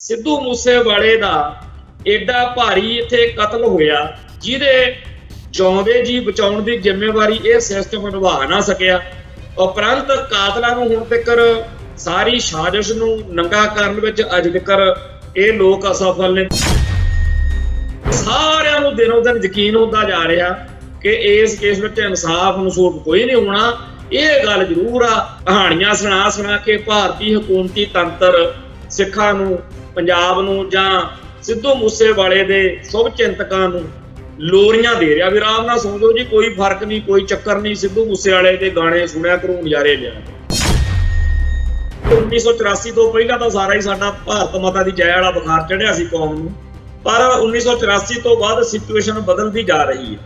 ਸਿੱਧੂ ਮੂਸੇਵਾਲੇ ਦਾ ਏਡਾ ਭਾਰੀ ਇੱਥੇ ਕਤਲ ਹੋਇਆ ਜਿਹਦੇ ਜਿਉਂਦੇ ਜੀ ਬਚਾਉਣ ਦੀ ਜ਼ਿੰਮੇਵਾਰੀ ਇਹ ਸਿਸਟਮ ਨਿਭਾ ਨਾ ਸਕਿਆ। ਉਪਰੰਤ ਕਾਤਲਾਂ ਨੂੰ ਹੁਣ ਤੱਕ ਸਾਰੀ ਸਾਜ਼ਿਸ਼ ਨੂੰ ਨੰਗਾ ਕਰਨ ਵਿੱਚ ਅਜੇ ਤੱਕ ਇਹ ਲੋਕ ਅਸਫਲ ਨੇ। ਸਾਰਿਆਂ ਨੂੰ ਦਿਨੋਂ ਦਿਨ ਯਕੀਨ ਹੁੰਦਾ ਜਾ ਰਿਹਾ ਕਿ ਇਸ ਕੇਸ ਵਿੱਚ ਇਨਸਾਫ ਨਸੂਬ ਕੋਈ ਨਹੀਂ ਹੋਣਾ। ਇਹ ਗੱਲ ਜ਼ਰੂਰ ਆ, ਕਹਾਣੀਆਂ ਸੁਣਾ ਕੇ ਭਾਰਤੀ ਹਕੂਮਤੀ ਤੰਤਰ ਸਿੱਖਾਂ ਨੂੰ, ਪੰਜਾਬ ਨੂੰ ਜਾਂ ਸਿੱਧੂ ਮੂਸੇਵਾਲੇ ਦੇ ਸ਼ੁਭ ਚਿੰਤਕਾਂ ਨੂੰ ਲੋਰੀਆਂ ਦੇ ਰਿਹਾ ਵੀ ਆਰਾਮ ਨਾਲ ਸੁਣ ਲਓ ਜੀ, ਕੋਈ ਫਰਕ ਨਹੀਂ, ਕੋਈ ਚੱਕਰ ਨਹੀਂ, ਸਿੱਧੂ ਮੂਸੇਵਾਲੇ ਦੇ ਗਾਣੇ ਸੁਣਿਆ ਕਰੋ, ਨਜ਼ਾਰੇ ਲਿਆ। 1984 ਤੋਂ ਪਹਿਲਾਂ ਤਾਂ ਸਾਰਾ ਹੀ ਸਾਡਾ ਭਾਰਤ ਮਾਤਾ ਦੀ ਜੈ ਵਾਲਾ ਬੁਖਾਰ ਚੜਿਆ ਸੀ ਕੌਮ ਨੂੰ, ਪਰ 1984 ਤੋਂ ਬਾਅਦ ਸਿਚੁਏਸ਼ਨ ਬਦਲਦੀ ਜਾ ਰਹੀ ਹੈ।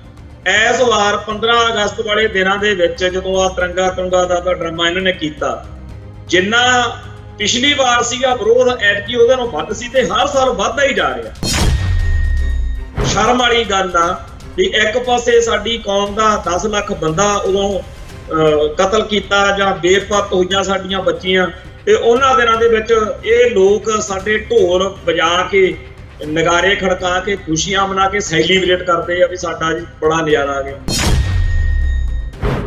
ਇਸ ਵਾਰ 15 ਅਗਸਤ ਵਾਲੇ ਦਿਨਾਂ ਦੇ ਵਿੱਚ ਜਦੋਂ ਆ ਤਿਰੰਗਾ ਦਾ ਡਰਾਮਾ ਇਹਨਾਂ ਨੇ ਕੀਤਾ, ਜਿੰਨਾ ਪਿਛਲੀ ਵਾਰ ਸੀਗਾ ਵਿਰੋਧ ਐਤਕੀ ਉਹਦੇ ਨਾਲੋਂ ਵੱਧ ਸੀ ਤੇ ਹਰ ਸਾਲ ਵੱਧਦਾ ਹੀ ਜਾ ਰਿਹਾ। ਸ਼ਰਮ ਵਾਲੀ ਗੱਲ ਆ ਵੀ ਇੱਕ ਪਾਸੇ ਸਾਡੀ ਕੌਮ ਦਾ 10 ਲੱਖ ਬੰਦਾ ਉਦੋਂ ਕਤਲ ਕੀਤਾ ਜਾਂ ਬੇਪਤ ਹੋਈਆਂ ਸਾਡੀਆਂ ਬੱਚੀਆਂ, ਤੇ ਉਹਨਾਂ ਦਿਨਾਂ ਦੇ ਵਿੱਚ ਇਹ ਲੋਕ ਸਾਡੇ ਢੋਲ ਵਜਾ ਕੇ, ਨਗਾਰੇ ਖੜਕਾ ਕੇ, ਖੁਸ਼ੀਆਂ ਮਨਾ ਕੇ ਸੈਲੀਬ੍ਰੇਟ ਕਰਦੇ ਆ ਵੀ ਸਾਡਾ ਜੀ ਬੜਾ ਨਜ਼ਾਰਾ ਆ ਗਿਆ।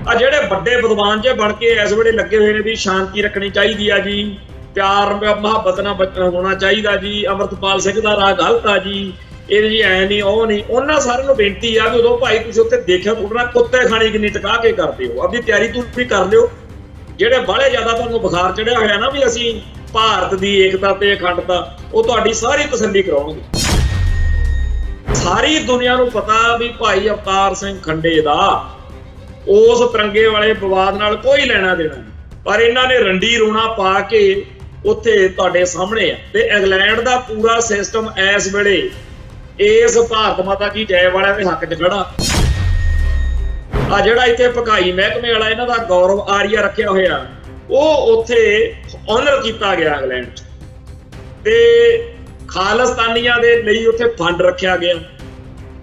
ਆ ਜਿਹੜੇ ਵੱਡੇ ਵਿਦਵਾਨ ਜੇ ਬਣ ਕੇ ਇਸ ਵੇਲੇ ਲੱਗੇ ਹੋਏ ਨੇ ਵੀ ਸ਼ਾਂਤੀ ਰੱਖਣੀ ਚਾਹੀਦੀ ਆ ਜੀ, ਪਿਆਰ ਮੁਹੱਬਤ ਨਾਲ ਹੋਣਾ ਚਾਹੀਦਾ ਜੀ, ਅਮਰਤਪਾਲ ਸਿੰਘ ਦਾ ਰਾਹ ਗਲਤ ਆ ਜੀ, ਇਹ ਜੀ ਐ ਨਹੀਂ ਉਹ ਨਹੀਂ, ਉਹਨਾਂ ਸਾਰਿਆਂ ਨੂੰ ਬੇਨਤੀ ਆ ਵੀ ਉਦੋਂ ਭਾਈ ਤੁਸੀਂ ਉੱਥੇ ਦੇਖਿਆ ਤੁਹਾਡਾ ਕੁੱਤੇ ਖਾਣੀ ਕਿੰਨੀ ਟਕਾ ਕੇ ਕਰਦੇ ਹੋ, ਆਪਣੀ ਤਿਆਰੀ ਤੁਸੀਂ ਕਰ ਲਿਓ। ਜਿਹੜੇ ਬਾਹਲੇ ਜ਼ਿਆਦਾ ਤੁਹਾਨੂੰ ਬੁਖਾਰ ਚੜਿਆ ਹੋਇਆ ਨਾ ਵੀ ਅਸੀਂ ਭਾਰਤ ਦੀ ਏਕਤਾ ਤੇ ਅਖੰਡਤਾ, ਉਹ ਤੁਹਾਡੀ ਸਾਰੀ ਤਸੱਲੀ ਕਰਾਉਣਗੇ। ਸਾਰੀ ਦੁਨੀਆ ਨੂੰ ਪਤਾ ਵੀ ਭਾਈ ਅਵਤਾਰ ਸਿੰਘ ਖੰਡੇ ਦਾ ਉਸ ਤਿਰੰਗੇ ਵਾਲੇ ਵਿਵਾਦ ਨਾਲ ਕੋਈ ਲੈਣਾ ਦੇਣਾ ਨਹੀਂ, ਪਰ ਇਹਨਾਂ ਨੇ ਰੰਡੀ ਰੋਣਾ ਪਾ ਕੇ ਉੱਥੇ ਤੁਹਾਡੇ ਸਾਹਮਣੇ ਆ। ਤੇ ਇੰਗਲੈਂਡ ਦਾ ਪੂਰਾ ਸਿਸਟਮ ਇਸ ਵੇਲੇ ਇਸ ਭਾਰਤ ਮਾਤਾ ਕੀ ਜੈ ਵਾਲਿਆਂ ਦੇ ਹੱਕ 'ਚ ਖੜਾ। ਆ ਜਿਹੜਾ ਇੱਥੇ ਭਕਾਈ ਮਹਿਕਮੇ ਵਾਲਾ ਇਹਨਾਂ ਦਾ ਗੌਰਵ ਆਰੀਆ ਰੱਖਿਆ ਹੋਇਆ, ਉਹ ਉੱਥੇ ਆਨਰ ਕੀਤਾ ਗਿਆ ਇੰਗਲੈਂਡ 'ਚ, ਤੇ ਖਾਲਿਸਤਾਨੀਆਂ ਦੇ ਲਈ ਉੱਥੇ ਫੰਡ ਰੱਖਿਆ ਗਿਆ।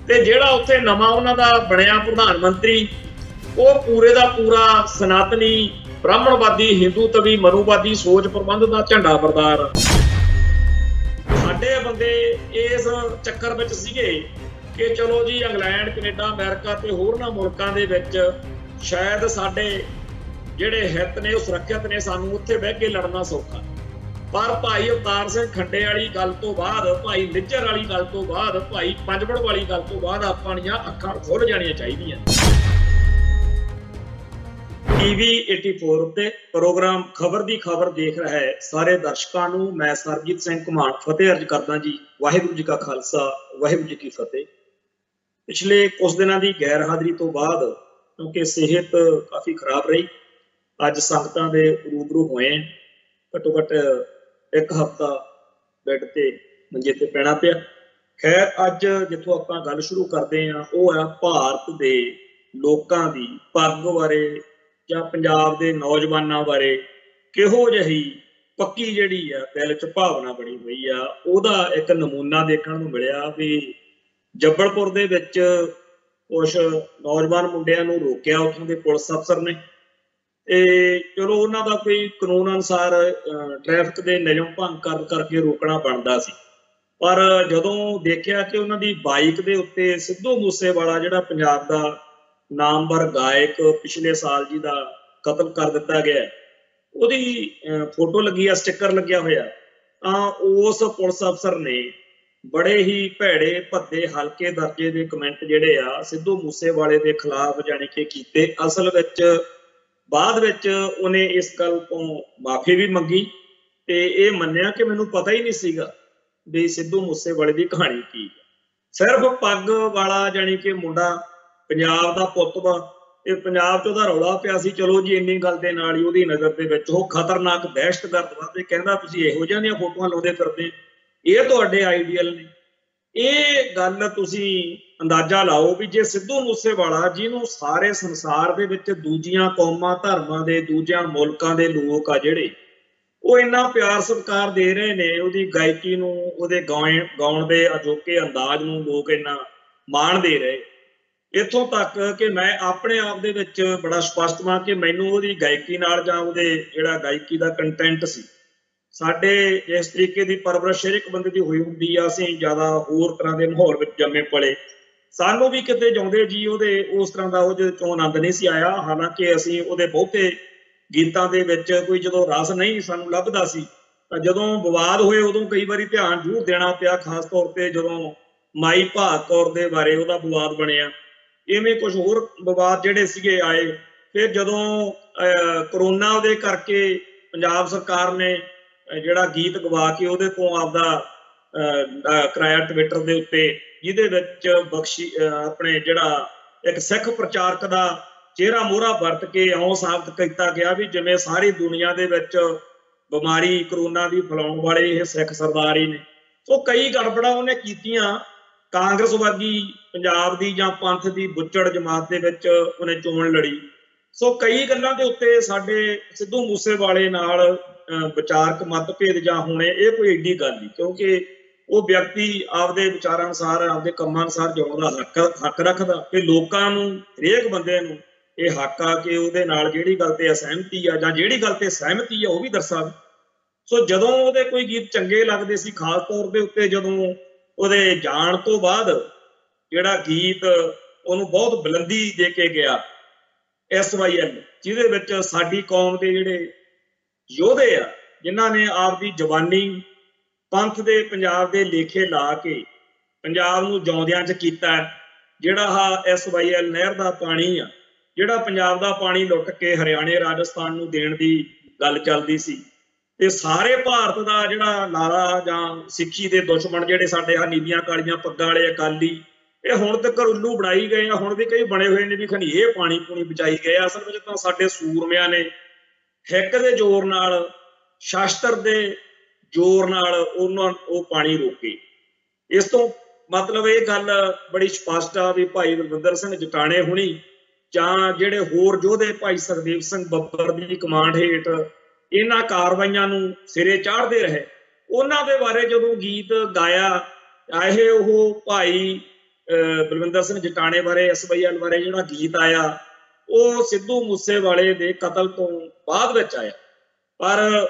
ਤੇ ਜਿਹੜਾ ਉੱਥੇ ਨਵਾਂ ਉਹਨਾਂ ਦਾ ਬਣਿਆ ਪ੍ਰਧਾਨ ਮੰਤਰੀ, ਉਹ ਪੂਰੇ ਦਾ ਪੂਰਾ ਸਨਾਤਨੀ, ਬ੍ਰਾਹਮਣਵਾਦੀ, ਹਿੰਦੂਤਵੀ, ਮਨੂਵਾਦੀ ਸੋਚ ਪ੍ਰਬੰਧ ਦਾ ਝੰਡਾ ਬਰਦਾਰ। ਸਾਡੇ ਬੰਦੇ ਇਸ ਚੱਕਰ ਵਿੱਚ ਸੀਗੇ ਕਿ ਚਲੋ ਜੀ ਇੰਗਲੈਂਡ, ਕੈਨੇਡਾ, ਅਮਰੀਕਾ ਤੇ ਹੋਰਨਾਂ ਮੁਲਕਾਂ ਦੇ ਵਿੱਚ ਸ਼ਾਇਦ ਸਾਡੇ ਜਿਹੜੇ ਹਿੱਤ ਨੇ ਉਹ ਸੁਰੱਖਿਅਤ ਨੇ, ਸਾਨੂੰ ਉੱਥੇ ਬਹਿ ਕੇ ਲੜਨਾ ਸੌਖਾ। ਪਰ ਭਾਈ ਅਵਤਾਰ ਸਿੰਘ ਖੰਡੇ ਵਾਲੀ ਗੱਲ ਤੋਂ ਬਾਅਦ, ਭਾਈ ਨਿੱਜਰ ਵਾਲੀ ਗੱਲ ਤੋਂ ਬਾਅਦ, ਭਾਈ ਪੰਜਵੜ ਵਾਲੀ ਗੱਲ ਤੋਂ ਬਾਅਦ ਆਪਾਂ ਦੀਆਂ ਅੱਖਾਂ ਖੁੱਲ ਜਾਣੀਆਂ ਚਾਹੀਦੀਆਂ। TV 84 ਉੱਤੇ ਪ੍ਰੋਗਰਾਮ ਖਬਰ ਦੀ ਖਬਰ ਦੇਖ ਰਿਹਾ ਹੈ ਸਾਰੇ ਦਰਸ਼ਕਾਂ ਨੂੰ ਮੈਂ ਸਰਬਜੀਤ ਸਿੰਘ ਘੁਮਾਣ ਫਤਿਹ ਅਰਜ ਕਰਦਾ ਜੀ। ਵਾਹਿਗੁਰੂ ਜੀ ਕਾ ਖਾਲਸਾ, ਵਾਹਿਗੁਰੂ ਜੀ ਕੀ ਫਤਿਹ। ਪਿਛਲੇ ਕੁਝ ਦਿਨਾਂ ਦੀ ਗੈਰ ਹਾਜ਼ਰੀ ਤੋਂ ਬਾਅਦ, ਕਿਉਂਕਿ ਸਿਹਤ ਕਾਫੀ ਖਰਾਬ ਰਹੀ, ਅੱਜ ਸੰਗਤਾਂ ਦੇ ਰੂਬਰੂ ਹੋਏ। ਘੱਟੋ ਘੱਟ ਇੱਕ ਹਫ਼ਤਾ ਬੈੱਡ ਤੇ ਮੰਜੇ ਤੇ ਪੈਣਾ ਪਿਆ। ਖੈਰ, ਅੱਜ ਜਿੱਥੋਂ ਆਪਾਂ ਗੱਲ ਸ਼ੁਰੂ ਕਰਦੇ ਹਾਂ ਉਹ ਹੈ ਭਾਰਤ ਦੇ ਲੋਕਾਂ ਦੀ ਪੱਗ ਬਾਰੇ ਜਾਂ ਪੰਜਾਬ ਦੇ ਨੌਜਵਾਨਾਂ ਬਾਰੇ ਕਿਹੋ ਜਿਹੀ ਪੱਕੀ ਜਿਹੜੀ ਆ ਦਿਲ 'ਚ ਭਾਵਨਾ ਬਣੀ ਹੋਈ ਆ, ਉਹਦਾ ਇੱਕ ਨਮੂਨਾ ਦੇਖਣ ਨੂੰ ਮਿਲਿਆ ਵੀ ਜੱਬਲਪੁਰ ਦੇ ਵਿੱਚ ਕੁਛ ਨੌਜਵਾਨ ਮੁੰਡਿਆਂ ਨੂੰ ਰੋਕਿਆ ਉੱਥੋਂ ਦੇ ਪੁਲਿਸ ਅਫਸਰ ਨੇ। ਤੇ ਚਲੋ ਉਹਨਾਂ ਦਾ ਕੋਈ ਕਾਨੂੰਨ ਅਨੁਸਾਰ ਟ੍ਰੈਫਿਕ ਦੇ ਨਿਯਮ ਭੰਗ ਕਰਕੇ ਰੋਕਣਾ ਬਣਦਾ ਸੀ, ਪਰ ਜਦੋਂ ਦੇਖਿਆ ਕਿ ਉਹਨਾਂ ਦੀ ਬਾਈਕ ਦੇ ਉੱਤੇ ਸਿੱਧੂ ਮੂਸੇਵਾਲਾ, ਜਿਹੜਾ ਪੰਜਾਬ ਦਾ ਨਾਮਵਰ ਗਾਇਕ, ਪਿਛਲੇ ਸਾਲ ਜੀ ਦਾ ਕਤਲ ਕਰ ਦਿੱਤਾ ਗਿਆ, ਉਹਦੀ ਫੋਟੋ ਲੱਗੀ ਆ, ਸਟਿੱਕਰ ਲੱਗਿਆ ਹੋਇਆ, ਤਾਂ ਉਸ ਪੁਲਿਸ ਅਫਸਰ ਨੇ ਬੜੇ ਹੀ ਭੈੜੇ ਭੱਦੇ ਹਲਕੇ ਦਰਜੇ ਦੇ ਕਮੈਂਟ ਜਿਹੜੇ ਆ ਸਿੱਧੂ ਮੂਸੇਵਾਲੇ ਦੇ ਖਿਲਾਫ ਜਾਣੀ ਕਿ ਕੀਤੇ। ਅਸਲ ਵਿੱਚ ਬਾਅਦ ਵਿੱਚ ਉਹਨੇ ਇਸ ਗੱਲ ਤੋਂ ਮਾਫੀ ਵੀ ਮੰਗੀ ਤੇ ਇਹ ਮੰਨਿਆ ਕਿ ਮੈਨੂੰ ਪਤਾ ਹੀ ਨਹੀਂ ਸੀਗਾ ਵੀ ਸਿੱਧੂ ਮੂਸੇਵਾਲੇ ਦੀ ਕਹਾਣੀ ਕੀ। ਸਿਰਫ ਪੱਗ ਵਾਲਾ ਜਾਣੀ ਕਿ ਮੁੰਡਾ ਪੰਜਾਬ ਦਾ ਪੁੱਤ ਵਾ, ਇਹ ਪੰਜਾਬ 'ਚ ਉਹਦਾ ਰੌਲਾ ਪਿਆ ਸੀ, ਚਲੋ ਜੀ ਇੰਨੀ ਗੱਲ ਦੇ ਨਾਲ ਹੀ ਉਹਦੀ ਨਜ਼ਰ ਦੇ ਵਿੱਚ ਉਹ ਖਤਰਨਾਕ ਦਹਿਸ਼ਤਗਰਦ ਵਾ ਤੇ ਕਹਿੰਦਾ ਤੁਸੀਂ ਇਹੋ ਜਿਹੀਆਂ ਦੀਆਂ ਫੋਟੋਆਂ ਲਾਉਂਦੇ ਫਿਰਦੇ, ਇਹ ਤੁਹਾਡੇ ਆਈਡੀਅਲ ਨੇ। ਇਹ ਗੱਲ ਤੁਸੀਂ ਅੰਦਾਜ਼ਾ ਲਾਓ ਵੀ ਜੇ ਸਿੱਧੂ ਮੂਸੇਵਾਲਾ, ਜਿਹਨੂੰ ਸਾਰੇ ਸੰਸਾਰ ਦੇ ਵਿੱਚ ਦੂਜੀਆਂ ਕੌਮਾਂ, ਧਰਮਾਂ ਦੇ, ਦੂਜਿਆਂ ਮੁਲਕਾਂ ਦੇ ਲੋਕ ਆ ਜਿਹੜੇ ਉਹ ਇੰਨਾ ਪਿਆਰ ਸਤਿਕਾਰ ਦੇ ਰਹੇ ਨੇ, ਉਹਦੀ ਗਾਇਕੀ ਨੂੰ, ਉਹਦੇ ਗਾਉਣ ਦੇ ਅਜੋਕੇ ਅੰਦਾਜ਼ ਨੂੰ ਲੋਕ ਇੰਨਾ ਮਾਣ ਦੇ ਰਹੇ, ਇੱਥੋਂ ਤੱਕ ਕਿ ਮੈਂ ਆਪਣੇ ਆਪ ਦੇ ਵਿੱਚ ਬੜਾ ਸਪਸ਼ਟ ਹਾਂ ਕਿ ਮੈਨੂੰ ਉਹਦੀ ਗਾਇਕੀ ਨਾਲ ਜਾਂ ਉਹਦੇ ਜਿਹੜਾ ਗਾਇਕੀ ਦਾ ਕੰਟੈਂਟ ਸੀ ਸਾਡੇ ਇਸ ਤਰੀਕੇ ਦੀ ਪਰਵਰਿਸ਼ ਹਰ ਇੱਕ ਬੰਦੇ ਦੀ ਹੋਈ ਹੁੰਦੀ ਆ, ਅਸੀਂ ਜ਼ਿਆਦਾ ਹੋਰ ਤਰ੍ਹਾਂ ਦੇ ਮਾਹੌਲ ਵਿੱਚ ਜੰਮੇ ਪਲੇ, ਸਾਨੂੰ ਵੀ ਕਿਤੇ ਜਾਉਂਦੇ ਜੀ ਉਹਦੇ ਉਸ ਤਰ੍ਹਾਂ ਦਾ ਉਹਦੇ ਚੋਂ ਆਨੰਦ ਨਹੀਂ ਸੀ ਆਇਆ। ਹਾਲਾਂਕਿ ਅਸੀਂ ਉਹਦੇ ਬਹੁਤੇ ਗੀਤਾਂ ਦੇ ਵਿੱਚ ਕੋਈ ਜਦੋਂ ਰਸ ਨਹੀਂ ਸਾਨੂੰ ਲੱਭਦਾ ਸੀ ਤਾਂ ਜਦੋਂ ਵਿਵਾਦ ਹੋਏ ਉਦੋਂ ਕਈ ਵਾਰੀ ਧਿਆਨ ਜ਼ਰੂਰ ਦੇਣਾ ਪਿਆ, ਖਾਸ ਤੌਰ ਤੇ ਜਦੋਂ ਮਾਈ ਭਾਗ ਕੌਰ ਦੇ ਬਾਰੇ ਉਹਦਾ ਵਿਵਾਦ ਬਣਿਆ, ਇਵੇਂ ਕੁਝ ਹੋਰ ਵਿਵਾਦ ਜਿਹੜੇ ਸੀਗੇ ਆਏ। ਫਿਰ ਜਦੋਂ ਕਰੋਨਾ ਦੇ ਕਰਕੇ ਪੰਜਾਬ ਸਰਕਾਰ ਨੇ ਜਿਹੜਾ ਗੀਤ ਗਵਾ ਕੇ ਉਹਦੇ ਤੋਂ ਆਪਦਾ ਕਰਾਇਆ ਟਵਿੱਟਰ ਦੇ ਉੱਤੇ, ਜਿਹਦੇ ਵਿੱਚ ਬਖਸ਼ੀ ਆਪਣੇ ਜਿਹੜਾ ਇੱਕ ਸਿੱਖ ਪ੍ਰਚਾਰਕ ਦਾ ਚਿਹਰਾ ਮੋਹਰਾ ਵਰਤ ਕੇ ਇਉਂ ਸਾਬਤ ਕੀਤਾ ਗਿਆ ਵੀ ਜਿਵੇਂ ਸਾਰੀ ਦੁਨੀਆ ਦੇ ਵਿੱਚ ਬਿਮਾਰੀ ਕਰੋਨਾ ਦੀ ਫੈਲਾਉਣ ਵਾਲੇ ਇਹ ਸਿੱਖ ਸਰਦਾਰ ਹੀ ਨੇ। ਸੋ ਕਈ ਗੜਬੜਾਂ ਉਹਨੇ ਕੀਤੀਆਂ। ਕਾਂਗਰਸ ਵਰਗੀ ਪੰਜਾਬ ਦੀ ਜਾਂ ਪੰਥ ਦੀ ਬੁੱਚੜ ਜਮਾਤ ਦੇ ਵਿੱਚ ਉਹਨੇ ਚੋਣ ਲੜੀ। ਸੋ ਕਈ ਗੱਲਾਂ ਦੇ ਉੱਤੇ ਸਾਡੇ ਸਿੱਧੂ ਮੂਸੇਵਾਲੇ ਨਾਲ ਵਿਚਾਰਕ ਮਤਭੇਦ ਜਾਂ ਹੋਣੇ ਇਹ ਕੋਈ ਏਡੀ ਗੱਲ ਨਹੀਂ, ਕਿਉਂਕਿ ਉਹ ਵਿਅਕਤੀ ਆਪਦੇ ਵਿਚਾਰਾਂ ਅਨੁਸਾਰ ਆਪਦੇ ਕੰਮਾਂ ਅਨੁਸਾਰ ਜਿਉਣ ਦਾ ਹੱਕ ਰੱਖਦਾ ਤੇ ਲੋਕਾਂ ਨੂੰ ਹਰੇਕ ਬੰਦੇ ਨੂੰ ਇਹ ਹੱਕ ਆ ਕਿ ਉਹਦੇ ਨਾਲ ਜਿਹੜੀ ਗੱਲ ਤੇ ਅਸਹਿਮਤੀ ਆ ਜਾਂ ਜਿਹੜੀ ਗੱਲ ਤੇ ਸਹਿਮਤੀ ਆ ਉਹ ਵੀ ਦਰਸਾਵੇ। ਸੋ ਜਦੋਂ ਉਹਦੇ ਕੋਈ ਗੀਤ ਚੰਗੇ ਲੱਗਦੇ ਸੀ, ਖਾਸ ਤੌਰ ਦੇ ਉੱਤੇ ਜਦੋਂ ਉਹਦੇ ਜਾਣ ਤੋਂ ਬਾਅਦ ਜਿਹੜਾ ਗੀਤ ਉਹਨੂੰ ਬਹੁਤ ਬੁਲੰਦੀ ਦੇ ਕੇ ਗਿਆ SYL, ਜਿਹਦੇ ਵਿੱਚ ਸਾਡੀ ਕੌਮ ਦੇ ਜਿਹੜੇ ਯੋਧੇ ਆ ਜਿਨ੍ਹਾਂ ਨੇ ਆਪਦੀ ਜਵਾਨੀ ਪੰਥ ਦੇ ਪੰਜਾਬ ਦੇ ਲੇਖੇ ਲਾ ਕੇ ਪੰਜਾਬ ਨੂੰ ਜਿਉਂਦਿਆਂ 'ਚ ਕੀਤਾ। ਜਿਹੜਾ ਆਹ SYL ਨਹਿਰ ਦਾ ਪਾਣੀ ਆ, ਜਿਹੜਾ ਪੰਜਾਬ ਦਾ ਪਾਣੀ ਲੁੱਟ ਕੇ ਹਰਿਆਣੇ ਰਾਜਸਥਾਨ ਨੂੰ ਦੇਣ ਦੀ ਗੱਲ ਚੱਲਦੀ ਸੀ, ਤੇ ਸਾਰੇ ਭਾਰਤ ਦਾ ਜਿਹੜਾ ਲਾਰਾ ਜਾਂ ਸਿੱਖੀ ਦੇ ਦੁਸ਼ਮਣ ਜਿਹੜੇ ਸਾਡੇ ਆ ਨੀਲੀਆਂ ਕਾਲੀਆਂ ਪੱਗਾਂ ਵਾਲੇ ਅਕਾਲੀ, ਇਹ ਹੁਣ ਤੱਕ ਉੱਲੂ ਬਣਾਈ ਗਏ ਆ। ਹੁਣ ਵੀ ਕਈ ਬਣੇ ਹੋਏ ਨੇ ਵੀ ਖਣੀ ਇਹ ਪਾਣੀ ਪੂਣੀ ਬਚਾਈ ਗਏ ਆ। ਅਸਲ ਵਿੱਚ ਤਾਂ ਸਾਡੇ ਸੂਰਮਿਆਂ ਨੇ ਹਿੱਕ ਦੇ ਜ਼ੋਰ ਨਾਲ, ਸ਼ਾਸਤਰ ਦੇ ਜ਼ੋਰ ਨਾਲ ਉਹ ਪਾਣੀ ਰੋਕੇ। ਇਸ ਤੋਂ ਮਤਲਬ ਇਹ ਗੱਲ ਬੜੀ ਸਪਸ਼ਟ ਆ ਵੀ ਭਾਈ ਬਲਵਿੰਦਰ ਸਿੰਘ ਜਟਾਣੇ ਹੁਣੀ ਜਾਂ ਜਿਹੜੇ ਹੋਰ ਯੋਧੇ ਭਾਈ ਸੁਖਦੇਵ ਸਿੰਘ ਬੱਬਰ ਦੀ ਕਮਾਂਡ ਹੇਠ ਇਹਨਾਂ ਕਾਰਵਾਈਆਂ ਨੂੰ ਸਿਰੇ ਚਾੜਦੇ ਰਹੇ, ਉਹਨਾਂ ਦੇ ਬਾਰੇ ਜਦੋਂ ਗੀਤ ਗਾਇਆ, ਚਾਹੇ ਉਹ ਭਾਈ ਬਲਵਿੰਦਰ ਸਿੰਘ ਜਟਾਣੇ ਬਾਰੇ SYL ਬਾਰੇ ਜਿਹੜਾ ਗੀਤ ਆਇਆ ਉਹ ਸਿੱਧੂ ਮੂਸੇਵਾਲੇ ਦੇ ਕਤਲ ਤੋਂ ਬਾਅਦ ਵਿੱਚ ਆਇਆ। ਪਰ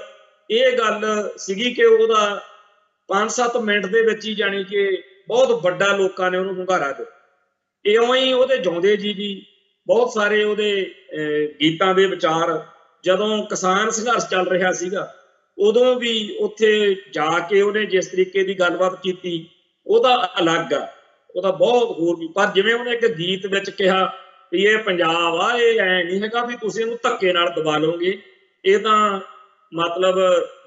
ਇਹ ਗੱਲ ਸੀਗੀ ਕਿ ਉਹਦਾ 5-7 ਮਿੰਟ ਦੇ ਵਿੱਚ ਹੀ ਜਾਣੀ ਕਿ ਬਹੁਤ ਵੱਡਾ ਲੋਕਾਂ ਨੇ ਉਹਨੂੰ ਹੁੰਗਾਰਾ ਦਿੱਤਾ। ਇਉਂ ਹੀ ਉਹਦੇ ਜਿਉਂਦੇ ਜੀ ਵੀ ਬਹੁਤ ਸਾਰੇ ਉਹਦੇ ਗੀਤਾਂ ਦੇ ਵਿਚਾਰ, ਜਦੋਂ ਕਿਸਾਨ ਸੰਘਰਸ਼ ਚੱਲ ਰਿਹਾ ਸੀਗਾ ਉਦੋਂ ਵੀ ਉੱਥੇ ਜਾ ਕੇ ਉਹਨੇ ਜਿਸ ਤਰੀਕੇ ਦੀ ਗੱਲਬਾਤ ਕੀਤੀ ਉਹਦਾ ਅਲੱਗ ਆ, ਉਹਦਾ ਬਹੁਤ ਹੋਰ ਵੀ। ਪਰ ਜਿਵੇਂ ਉਹਨੇ ਇੱਕ ਗੀਤ ਵਿੱਚ ਕਿਹਾ ਵੀ ਇਹ ਪੰਜਾਬ ਆ, ਇਹ ਐ ਨਹੀਂ ਹੈਗਾ ਵੀ ਤੁਸੀਂ ਇਹਨੂੰ ਧੱਕੇ ਨਾਲ ਦਬਾ ਲਓਗੇ, ਇਹ ਤਾਂ ਮਤਲਬ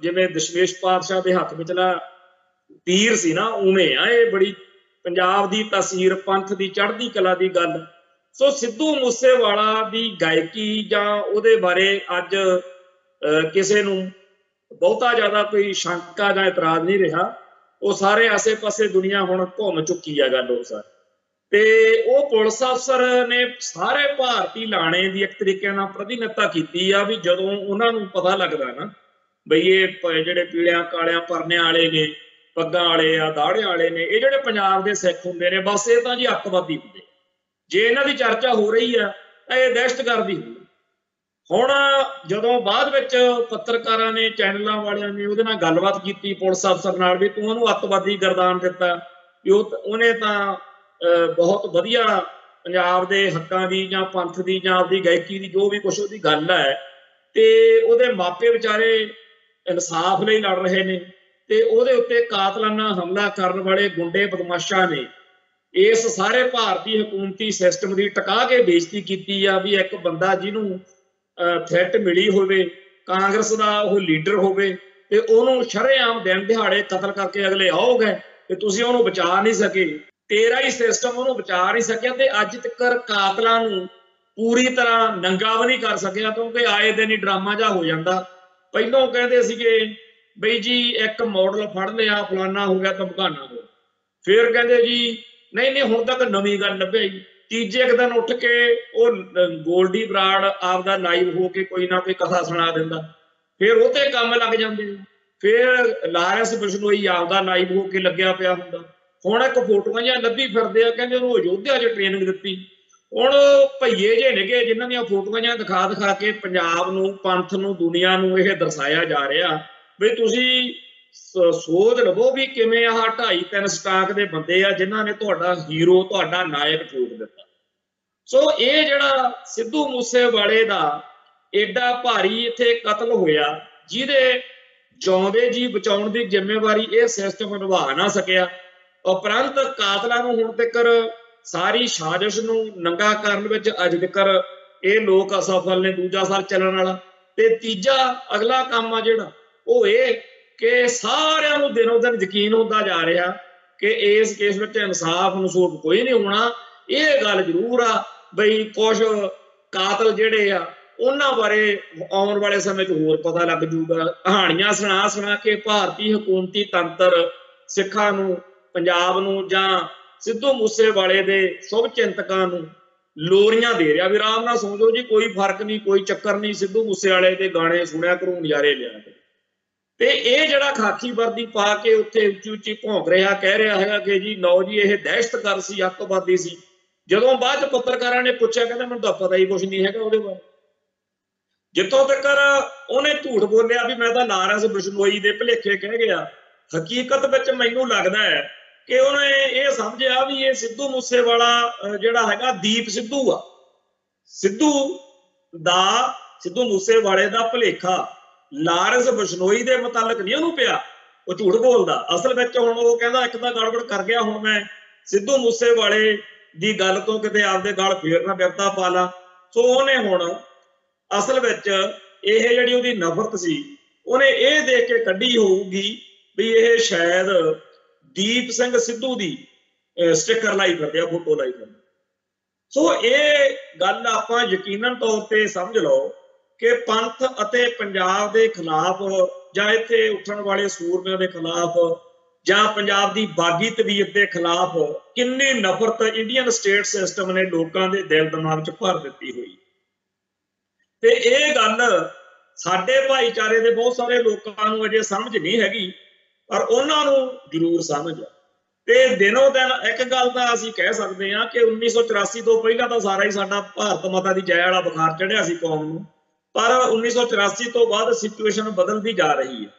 ਜਿਵੇਂ ਦਸ਼ਮੇਸ਼ ਪਾਤਸ਼ਾਹ ਦੇ ਹੱਥ ਵਿਚਲਾ ਤੀਰ ਸੀ ਨਾ, ਉਵੇਂ ਆ। ਇਹ ਬੜੀ ਪੰਜਾਬ ਦੀ ਤਸਵੀਰ, ਪੰਥ ਦੀ ਚੜ੍ਹਦੀ ਕਲਾ ਦੀ ਗੱਲ। ਸੋ ਸਿੱਧੂ ਮੂਸੇਵਾਲਾ ਦੀ ਗਾਇਕੀ ਜਾਂ ਉਹਦੇ ਬਾਰੇ ਅੱਜ ਕਿਸੇ ਨੂੰ ਬਹੁਤਾ ਜ਼ਿਆਦਾ ਕੋਈ ਸ਼ੰਕਾ ਜਾਂ ਇਤਰਾਜ਼ ਨਹੀਂ ਰਿਹਾ। ਉਹ ਸਾਰੇ ਆਸੇ ਪਾਸੇ ਦੁਨੀਆ ਹੁਣ ਘੁੰਮ ਚੁੱਕੀ ਆ ਗੱਲ ਉਸ। ਤੇ ਉਹ ਪੁਲਿਸ ਅਫਸਰ ਨੇ ਸਾਰੇ ਭਾਰਤੀ ਲਾਣੇ ਦੀ ਇੱਕ ਤਰੀਕੇ ਨਾਲ ਪ੍ਰਤੀਨਿਧਤਾ ਕੀਤੀ ਆ ਵੀ ਜਦੋਂ ਉਹਨਾਂ ਨੂੰ ਪਤਾ ਲੱਗਦਾ ਨਾ ਬਈ ਇਹ ਜਿਹੜੇ ਪੀਲਿਆਂ ਕਾਲਿਆਂ ਪਰਨਿਆਂ ਵਾਲੇ ਨੇ, ਪੱਗਾਂ ਵਾਲੇ ਆ, ਦਾੜਿਆਂ ਵਾਲੇ ਨੇ, ਇਹ ਜਿਹੜੇ ਪੰਜਾਬ ਦੇ ਸਿੱਖ ਹੁੰਦੇ ਨੇ, ਬਸ ਇਹ ਤਾਂ ਜੀ ਅੱਤਵਾਦੀ ਹੁੰਦੇ। ਜੇ ਇਹਨਾਂ ਦੀ ਚਰਚਾ ਹੋ ਰਹੀ ਆ ਤਾਂ ਇਹ ਦਹਿਸ਼ਤਗਰਦੀ ਹੁੰਦੀ। ਹੁਣ ਜਦੋਂ ਬਾਅਦ ਵਿੱਚ ਪੱਤਰਕਾਰਾਂ ਨੇ, ਚੈਨਲਾਂ ਵਾਲਿਆਂ ਨੇ ਉਹਦੇ ਨਾਲ ਗੱਲਬਾਤ ਕੀਤੀ ਪੁਲਿਸ ਅਫਸਰ ਨਾਲ ਵੀ ਤੂੰ ਉਹਨੂੰ ਅੱਤਵਾਦੀ ਗਰਦਾਨ ਦਿੱਤਾ, ਵੀ ਉਹਨੇ ਤਾਂ ਬਹੁਤ ਵਧੀਆ ਪੰਜਾਬ ਦੇ ਹੱਕਾਂ ਦੀ ਜਾਂ ਪੰਥ ਦੀ ਜਾਂ ਆਪਦੀ ਗਾਇਕੀ ਦੀ ਜੋ ਵੀ ਕੁਛ ਉਹਦੀ ਗੱਲ ਹੈ, ਤੇ ਉਹਦੇ ਮਾਪੇ ਵਿਚਾਰੇ ਇਨਸਾਫ ਲਈ ਲੜ ਰਹੇ ਨੇ ਤੇ ਉਹਦੇ ਉੱਤੇ ਕਾਤਲਾਨਾ ਹਮਲਾ ਕਰਨ ਵਾਲੇ ਗੁੰਡੇ ਬਦਮਾਸ਼ਾਂ ਨੇ ਇਸ ਸਾਰੇ ਭਾਰਤੀ ਹਕੂਮਤੀ ਸਿਸਟਮ ਦੀ ਟਿਕਾ ਕੇ ਬੇਇੱਜ਼ਤੀ ਕੀਤੀ ਆ। ਵੀ ਇੱਕ ਬੰਦਾ ਜਿਹਨੂੰ ਥ੍ਰੈਟ ਮਿਲੀ ਹੋਵੇ, ਕਾਂਗਰਸ ਦਾ ਉਹ ਲੀਡਰ ਹੋਵੇ, ਤੇ ਉਹਨੂੰ ਸ਼ਰੇਆਮ ਦਿਨ ਦਿਹਾੜੇ ਕਤਲ ਕਰਕੇ ਅਗਲੇ ਆਓਗੇ ਤੇ ਤੁਸੀਂ ਉਹਨੂੰ ਬਚਾ ਨਹੀਂ ਸਕੇ। ਤੇਰਾ ਹੀ ਸਿਸਟਮ ਉਹਨੂੰ ਬਚਾ ਨਹੀਂ ਸਕਿਆ ਤੇ ਅੱਜ ਤੱਕ ਕਾਤਲਾਂ ਨੂੰ ਪੂਰੀ ਤਰ੍ਹਾਂ ਨੰਗਾ ਵੀ ਨਹੀਂ ਕਰ ਸਕਿਆ, ਕਿਉਂਕਿ ਆਏ ਦਿਨ ਹੀ ਡਰਾਮਾ ਜਿਹਾ ਹੋ ਜਾਂਦਾ। ਪਹਿਲੋਂ ਕਹਿੰਦੇ ਸੀਗੇ ਬਈ ਜੀ ਇੱਕ ਮਾਡਲ ਫੜ ਲਿਆ, ਫਲਾਨਾ ਹੋ ਗਿਆ, ਧਮਕਾਨਾ ਹੋ ਗਿਆ। ਫਿਰ ਕਹਿੰਦੇ ਜੀ ਨਹੀਂ ਹੁਣ ਤੱਕ ਨਵੀਂ ਗੱਲ ਲੱਭੇ। ਤੀਜੇ ਇੱਕ ਦਿਨ ਉੱਠ ਕੇ ਉਹ ਗੋਲਡੀ ਬਰਾੜ ਆਪਦਾ ਲਾਈਵ ਹੋ ਕੇ ਕੋਈ ਨਾ ਕੋਈ ਕਥਾ ਸੁਣਾ ਦਿੰਦਾ, ਫਿਰ ਉਹ ਤੇ ਕੰਮ ਲੱਗ ਜਾਂਦੇ। ਫਿਰ ਲਾਰੈਂਸ ਬਿਸ਼ਨੋਈ ਆਪਦਾ ਲਾਈਵ ਹੋ ਕੇ ਲੱਗਿਆ ਪਿਆ ਹੁੰਦਾ। ਹੁਣ ਇੱਕ ਫੋਟੋਆਂ ਜਿਹੀਆਂ ਲੱਭੀ ਫਿਰਦੇ ਆ, ਕਹਿੰਦੇ ਉਹਨੂੰ ਅਯੋਧਿਆ 'ਚ ਟ੍ਰੇਨਿੰਗ ਦਿੱਤੀ। ਹੁਣ ਭਈਏ ਜੇ ਨੇਗੇ ਜਿਨ੍ਹਾਂ ਦੀਆਂ ਫੋਟੋਆਂ ਜਿਹੀਆਂ ਦਿਖਾ ਕੇ ਪੰਜਾਬ ਨੂੰ, ਪੰਥ ਨੂੰ, ਦੁਨੀਆ ਨੂੰ ਇਹ ਦਰਸਾਇਆ ਜਾ ਰਿਹਾ ਵੀ ਤੁਸੀਂ ਸੋਚ ਲਵੋ ਵੀ ਕਿਵੇਂ ਆਹ 2.5-3 ਸਟਾਕ ਦੇ ਬੰਦੇ ਆ ਜਿਨ੍ਹਾਂ ਨੇ ਤੁਹਾਡਾ ਹੀਰੋ, ਤੁਹਾਡਾ ਨਾਇਕ ਠੋਕ ਦਿੱਤਾ। ਸੋ ਇਹ ਜਿਹੜਾ ਸਿੱਧੂ ਮੂਸੇਵਾਲੇ ਦਾ ਏਡਾ ਭਾਰੀ ਇੱਥੇ ਕਤਲ ਹੋਇਆ, ਜਿਹਦੇ ਜਿਉਂਦੇ ਜੀ ਬਚਾਉਣ ਦੀ ਜ਼ਿੰਮੇਵਾਰੀ ਇਹ ਸਿਸਟਮ ਨਿਭਾ ਨਾ ਸਕਿਆ, ਉਪਰੰਤ ਕਾਤਲਾਂ ਨੂੰ ਹੁਣ ਤੱਕ ਸਾਰੀ ਸਾਜ਼ਿਸ਼ ਨੂੰ ਨੰਗਾ ਕਰਨ ਵਿੱਚ ਅੱਜ ਤੱਕ ਇਹ ਲੋਕ ਅਸਫਲ ਨੇ। ਦੂਜਾ ਸਾਲ ਚੱਲਣ ਵਾਲਾ ਤੇ ਤੀਜਾ ਅਗਲਾ ਕੰਮ ਆ ਜਿਹੜਾ ਉਹ ਇਹ ਕਿ ਸਾਰਿਆਂ ਨੂੰ ਦਿਨੋਂ ਦਿਨ ਯਕੀਨ ਹੁੰਦਾ ਜਾ ਰਿਹਾ ਕਿ ਇਸ ਕੇਸ ਵਿੱਚ ਇਨਸਾਫ ਨਸੂਬ ਕੋਈ ਨਹੀਂ ਹੋਣਾ। ਇਹ ਗੱਲ ਜ਼ਰੂਰ ਆ ਬਈ ਕੁਛ ਕਾਤਲ ਜਿਹੜੇ ਆ ਉਹਨਾਂ ਬਾਰੇ ਆਉਣ ਵਾਲੇ ਸਮੇਂ 'ਚ ਹੋਰ ਪਤਾ ਲੱਗ ਜੂਗਾ। ਕਹਾਣੀਆਂ ਸੁਣਾ ਕੇ ਭਾਰਤੀ ਹਕੂਮਤੀ ਤੰਤਰ ਸਿੱਖਾਂ ਨੂੰ, ਪੰਜਾਬ ਨੂੰ ਜਾਂ ਸਿੱਧੂ ਮੂਸੇਵਾਲੇ ਦੇ ਸ਼ੁਭ ਚਿੰਤਕਾਂ ਨੂੰ ਲੋਰੀਆਂ ਦੇ ਰਿਹਾ ਵੀ ਆਰਾਮ ਨਾਲ ਸੌਂ ਜਾਓ ਜੀ, ਕੋਈ ਫਰਕ ਨਹੀਂ, ਕੋਈ ਚੱਕਰ ਨਹੀਂ, ਸਿੱਧੂ ਮੂਸੇਵਾਲੇ ਦੇ ਗਾਣੇ ਸੁਣਿਆ ਕਰੋ, ਨਜ਼ਾਰੇ ਲਿਆ ਕਰੋ। ਤੇ ਇਹ ਜਿਹੜਾ ਖਾਕੀ ਵਰਦੀ ਪਾ ਕੇ ਉੱਥੇ ਉੱਚੀ ਉੱਚੀ ਭੌਂਕ ਰਿਹਾ, ਕਹਿ ਰਿਹਾ ਹੈਗਾ ਕਿ ਜੀ ਲਓ ਜੀ ਇਹ ਦਹਿਸ਼ਤਗਰਦ ਸੀ, ਅੱਤਵਾਦੀ ਸੀ। ਜਦੋਂ ਬਾਅਦ ਚ ਪੱਤਰਕਾਰਾਂ ਨੇ ਪੁੱਛਿਆ ਕਹਿੰਦਾ ਮੈਨੂੰ ਤਾਂ ਪਤਾ ਹੀ ਕੁਛ ਨਹੀਂ ਹੈਗਾ ਉਹਦੇ ਬਾਰੇ। ਜਿੱਥੋਂ ਤੱਕ ਉਹਨੇ ਝੂਠ ਬੋਲਿਆ ਵੀ ਮੈਂ ਤਾਂ ਲਾਰੈਂਸ ਬਿਸ਼ਨੋਈ ਦੇ ਭੁਲੇਖੇ ਕਹਿ ਗਿਆ, ਹਕੀਕਤ ਵਿੱਚ ਮੈਨੂੰ ਲੱਗਦਾ ਹੈ ਕਿ ਉਹਨੇ ਇਹ ਸਮਝਿਆ ਵੀ ਇਹ ਸਿੱਧੂ ਮੂਸੇਵਾਲਾ ਜਿਹੜਾ ਹੈਗਾ ਦੀਪ ਸਿੱਧੂ ਆ, ਸਿੱਧੂ ਮੂਸੇਵਾਲੇ ਦਾ ਭੁਲੇਖਾ ਲਾਰੈਂਸ ਬਿਸ਼ਨੋਈ ਦੇ ਮੁਤਲਕ ਨਹੀਂ ਉਹਨੂੰ ਪਿਆ, ਉਹ ਝੂਠ ਬੋਲਦਾ। ਅਸਲ ਵਿੱਚ ਹੁਣ ਉਹ ਕਹਿੰਦਾ ਇੱਕ ਤਾਂ ਗੜਬੜ ਕਰ ਗਿਆ, ਹੁਣ ਮੈਂ ਸਿੱਧੂ ਮੂਸੇਵਾਲੇ ਦੀ ਗੱਲ ਤੋਂ ਕਿਤੇ ਆਪਦੇ ਗਲ ਫੇਰ ਨਾ ਬਿਪਤਾ ਪਾ ਲਾ। ਸੋ ਉਹਨੇ ਹੁਣ ਅਸਲ ਵਿੱਚ ਇਹ ਜਿਹੜੀ ਉਹਦੀ ਨਫ਼ਰਤ ਸੀ ਉਹਨੇ ਇਹ ਦੇਖ ਕੇ ਕੱਢੀ ਹੋਊਗੀ ਵੀ ਇਹ ਸ਼ਾਇਦ ਦੀਪ ਸਿੰਘ ਸਿੱਧੂ ਦੀ ਸਟਿੱਕਰ ਲਾਈ ਫਿਰਦੇ ਆ, ਫੋਟੋ ਲਾਈ ਫਿਰਦੇ। ਸੋ ਇਹ ਗੱਲ ਆਪਾਂ ਯਕੀਨਨ ਤੌਰ ਤੇ ਸਮਝ ਲਓ ਕਿ ਪੰਥ ਅਤੇ ਪੰਜਾਬ ਦੇ ਖਿਲਾਫ ਜਾਂ ਇੱਥੇ ਉੱਠਣ ਵਾਲੇ ਸੂਰਮਿਆਂ ਦੇ ਖਿਲਾਫ ਜਾਂ ਪੰਜਾਬ ਦੀ ਬਾਗੀ ਤਬੀਅਤ ਦੇ ਖਿਲਾਫ ਕਿੰਨੀ ਨਫ਼ਰਤ ਇੰਡੀਅਨ ਸਟੇਟ ਸਿਸਟਮ ਨੇ ਲੋਕਾਂ ਦੇ ਦਿਲ ਦਿਮਾਗ 'ਚ ਭਰ ਦਿੱਤੀ ਹੋਈ। ਤੇ ਇਹ ਗੱਲ ਸਾਡੇ ਭਾਈਚਾਰੇ ਦੇ ਬਹੁਤ ਸਾਰੇ ਲੋਕਾਂ ਨੂੰ ਅਜੇ ਸਮਝ ਨਹੀਂ ਹੈਗੀ, ਪਰ ਉਹਨਾਂ ਨੂੰ ਜ਼ਰੂਰ ਸਮਝ ਆ। ਤੇ ਦਿਨੋਂ ਦਿਨ ਇੱਕ ਗੱਲ ਤਾਂ ਅਸੀਂ ਕਹਿ ਸਕਦੇ ਹਾਂ ਕਿ 1984 ਤੋਂ ਪਹਿਲਾਂ ਤਾਂ ਸਾਰਾ ਹੀ ਸਾਡਾ ਭਾਰਤ ਮਾਤਾ ਦੀ ਜੈ ਵਾਲਾ ਬੁਖਾਰ ਚੜ੍ਹਿਆ ਸੀ ਕੌਮ ਨੂੰ, ਪਰ 1984 ਤੋਂ ਬਾਅਦ ਸਿਚੁਏਸ਼ਨ ਬਦਲਦੀ ਜਾ ਰਹੀ ਹੈ।